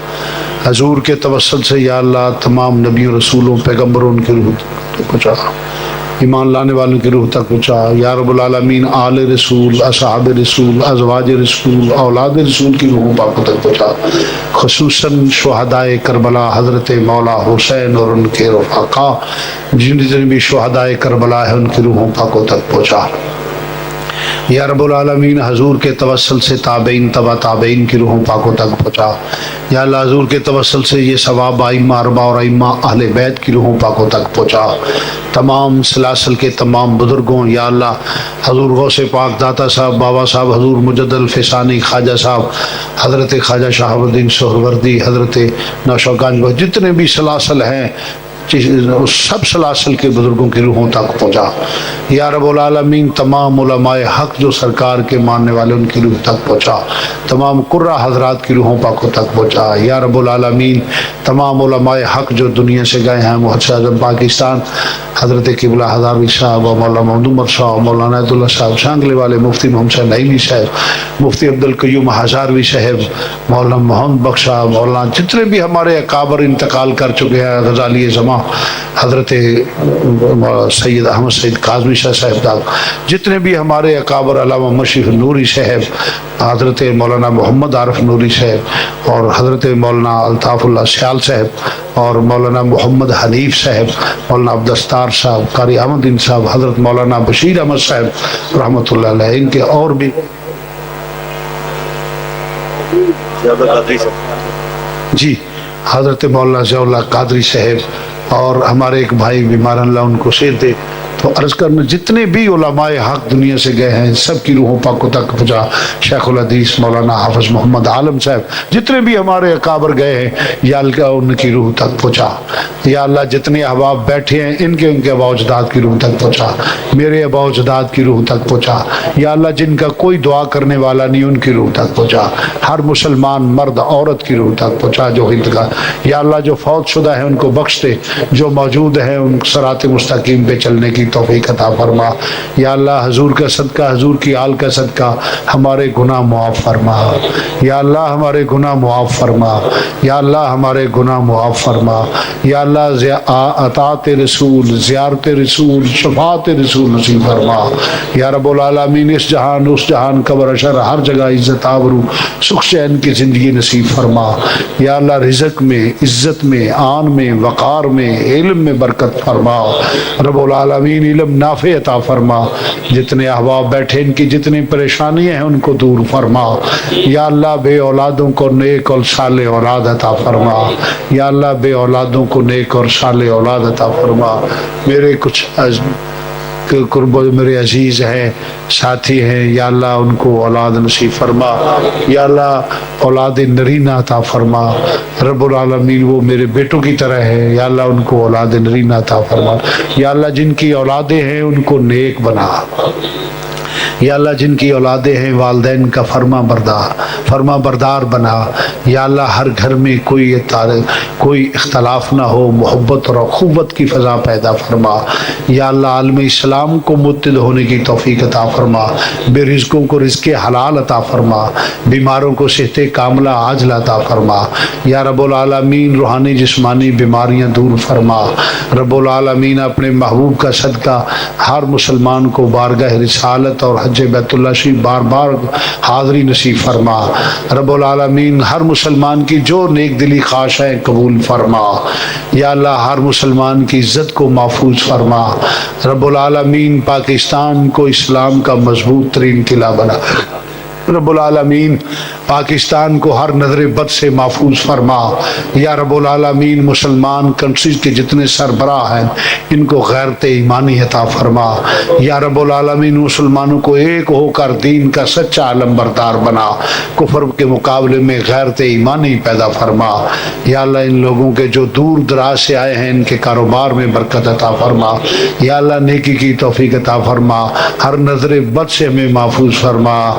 حضور کے توسل سے یا اللہ تمام نبیوں رسولوں پیغمبروں کی روح تک پہنچا، ایمان لانے والوں کی روح تک پہنچا۔ یا رب العالمین، آل رسول، اصحاب رسول، ازواج رسول، اولاد رسول کی روحوں پاکوں تک پہنچا، خصوصاً شہدائے کربلا حضرت مولا حسین اور ان کے رفقا جن بھی شہدائے کربلا ہے ان کی روحوں پاکوں تک پہنچا۔ یا رب العالمین، حضور کے توسل سے تابعین تبع تابعین کی روحوں پاکوں تک پہنچا۔ یا اللہ حضور کے توسل سے یہ ثواب ائمہ اربعہ اور ائمہ اہل بیت کی روحوں پاکوں تک پہنچا، تمام سلاسل کے تمام بزرگوں۔ یا اللہ حضور غوث پاک داتا صاحب، بابا صاحب حضور مجد الفسانی خواجہ صاحب، حضرت خواجہ شہاب الدین سہروردی، حضرت نوشاگنج، جتنے بھی سلاسل ہیں سب سلاسل کے بزرگوں کی روحوں تک پہنچا۔ یا رب العالمین، تمام علماء حق جو سرکار کے ماننے والے ان کی روح تک پہنچا، تمام قرہ حضرات کی روحوں پاکوں تک پہنچا۔ یا رب العالمین، تمام علماء حق جو دنیا سے گئے ہیں، محدث اعظم پاکستان حضرت قبلہ ہزاروی صاحب، مولانا محمد عمر صاحب، مولانا عید اللہ صاحب شانگلے والے، مفتی محمد حسین نعیمی صاحب، مفتی عبدالقیوم ہزاروی صاحب، مولانا محمد بخش صاحب، مولانا جتنے بھی ہمارے اکابر انتقال کر چکے ہیں، غزالی زمان حضرت سید احمد سید کاظمی شاہ صاحب، جتنے بھی ہمارے اکابر، علامہ مشرف نوری صاحب، حضرت مولانا محمد عارف نوری صاحب، اور حضرت مولانا الطاف اللہ سیال صاحب، اور مولانا محمد حنیف صاحب، مولانا عبدالستار صاحب، قاری احمد دین صاحب، حضرت مولانا بشیر احمد صاحب رحمۃ اللہ علیہ، ان کے اور بھی جی حضرت مولانا ضیاء اللہ قادری صاحب، اور ہمارے ایک بھائی بیمار اللہ ان کو صحت دے۔ تو عرض کرنا جتنے بھی علماء حق دنیا سے گئے ہیں سب کی روحوں پاکوں تک پہنچا۔ شیخ الحدیث مولانا حافظ محمد عالم صاحب، جتنے بھی ہمارے اکابر گئے ہیں یا اللہ ان کی روح تک پہنچا۔ یا اللہ جتنے احباب بیٹھے ہیں ان کے اباء و اجداد کی روح تک پہنچا، میرے اباء و اجداد کی روح تک پہنچا۔ یا اللہ جن کا کوئی دعا کرنے والا نہیں ان کی روح تک پہنچا، ہر مسلمان مرد عورت کی روح تک پہنچا جو انتقال۔ یا اللہ جو فوت شدہ ہیں ان کو بخش دے، جو موجود ہیں ان صراط مستقیم پہ چلنے کی توفیق عطا فرما۔ یا اللہ حضور کا صدقہ، حضور کی آل کا صدقہ ہمارے گناہ معاف فرما۔ یا اللہ ہمارے گناہ معاف فرما۔ یا اللہ ہمارے گناہ معاف فرما۔ یا اللہ اطاعت رسول، زیارت رسول، شفاعت رسول نصیب فرما۔ یا رب العالمین اس جہان اس جہان قبر اشر ہر جگہ عزت آبرو سکھ چین کی زندگی نصیب فرما۔ یا اللہ رزق میں، عزت میں، آن میں، وقار میں، علم میں برکت فرما۔ رب العالمین علم نافع عطا فرما۔ جتنے احباب بیٹھے ان کی جتنی پریشانیاں ہیں ان کو دور فرما۔ یا اللہ بے اولادوں کو نیک اور صالح اولاد عطا فرما۔ یا اللہ بے اولادوں کو نیک اور صالح اولاد عطا فرما۔ میرے کچھ قرب میرے عزیز ہیں، ساتھی ہیں، یا اللہ ان کو اولاد نصیب فرما۔ یا اللہ اولاد نرینہ عطا فرما۔ رب العالمین وہ میرے بیٹوں کی طرح ہے، یا اللہ ان کو اولاد نرینہ عطا فرما۔ یا اللہ جن کی اولادیں ہیں ان کو نیک بنا۔ یا اللہ جن کی اولادیں ہیں والدین کا فرما بردار بنا۔ یا اللہ ہر گھر میں کوئی اختلاف نہ ہو، محبت اور اخوت کی فضا پیدا فرما۔ یا اللہ عالم اسلام کو متحد ہونے کی توفیق عطا فرما۔ بے رزقوں کو رزق حلال عطا فرما، بیماروں کو صحت کاملہ عاجلہ عطا فرما۔ یا رب العالمین روحانی جسمانی بیماریاں دور فرما۔ رب العالمین اپنے محبوب کا صدقہ ہر مسلمان کو بارگاہ رسالت اور حج بیت اللہ شریف بار بار حاضری نصیب فرما۔ رب العالمین ہر مسلمان کی جو نیک دلی خواہشیں قبول فرما۔ یا اللہ ہر مسلمان کی عزت کو محفوظ فرما۔ رب العالمین پاکستان کو اسلام کا مضبوط ترین قلعہ بنا۔ رب العالمین پاکستان کو ہر نظر بد سے محفوظ فرما۔ یا رب العالمین مسلمان کنٹریز کے جتنے سربراہ ہیں ان کو غیرت ایمانی عطا فرما۔ یا رب العالمین مسلمانوں کو ایک ہو کر دین کا سچا علم بردار بنا، کفر کے مقابلے میں غیرت ایمانی پیدا فرما۔ یا اللہ ان لوگوں کے جو دور دراز سے آئے ہیں ان کے کاروبار میں برکت عطا فرما۔ یا اللہ نیکی کی توفیق عطا فرما، ہر نظر بد سے ہمیں محفوظ فرما۔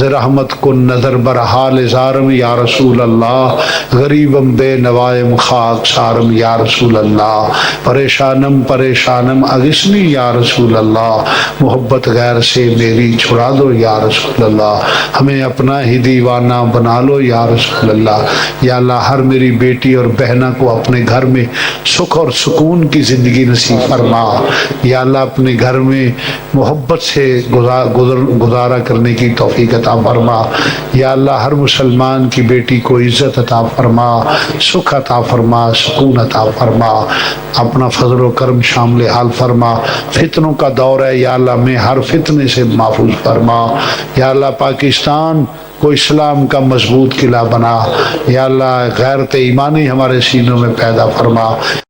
رحمت کو نظر برحال زارم یا رسول اللہ، غریبم بے نوائم خاک سارم یا رسول اللہ، پریشانم پریشانم اغثنی یا رسول اللہ، محبت غیر سے میری چھڑا دو یا رسول اللہ، ہمیں اپنا ہی دیوانہ بنا لو یا رسول اللہ۔ یا اللہ ہر میری بیٹی اور بہنہ کو اپنے گھر میں سکھ اور سکون کی زندگی نصیب فرما۔ یا اللہ اپنے گھر میں محبت سے گزارا کرنے کی توفیق عطا فرما۔ یا اللہ ہر مسلمان کی بیٹی کو عزت عطا فرما، سکھ عطا فرما، سکون عطا فرما، اپنا فضل و کرم شامل حال فرما۔ فتنوں کا دور ہے یا اللہ میں ہر فتنے سے محفوظ فرما۔ یا اللہ پاکستان کو اسلام کا مضبوط قلعہ بنا۔ یا اللہ غیرت ایمانی ہمارے سینوں میں پیدا فرما۔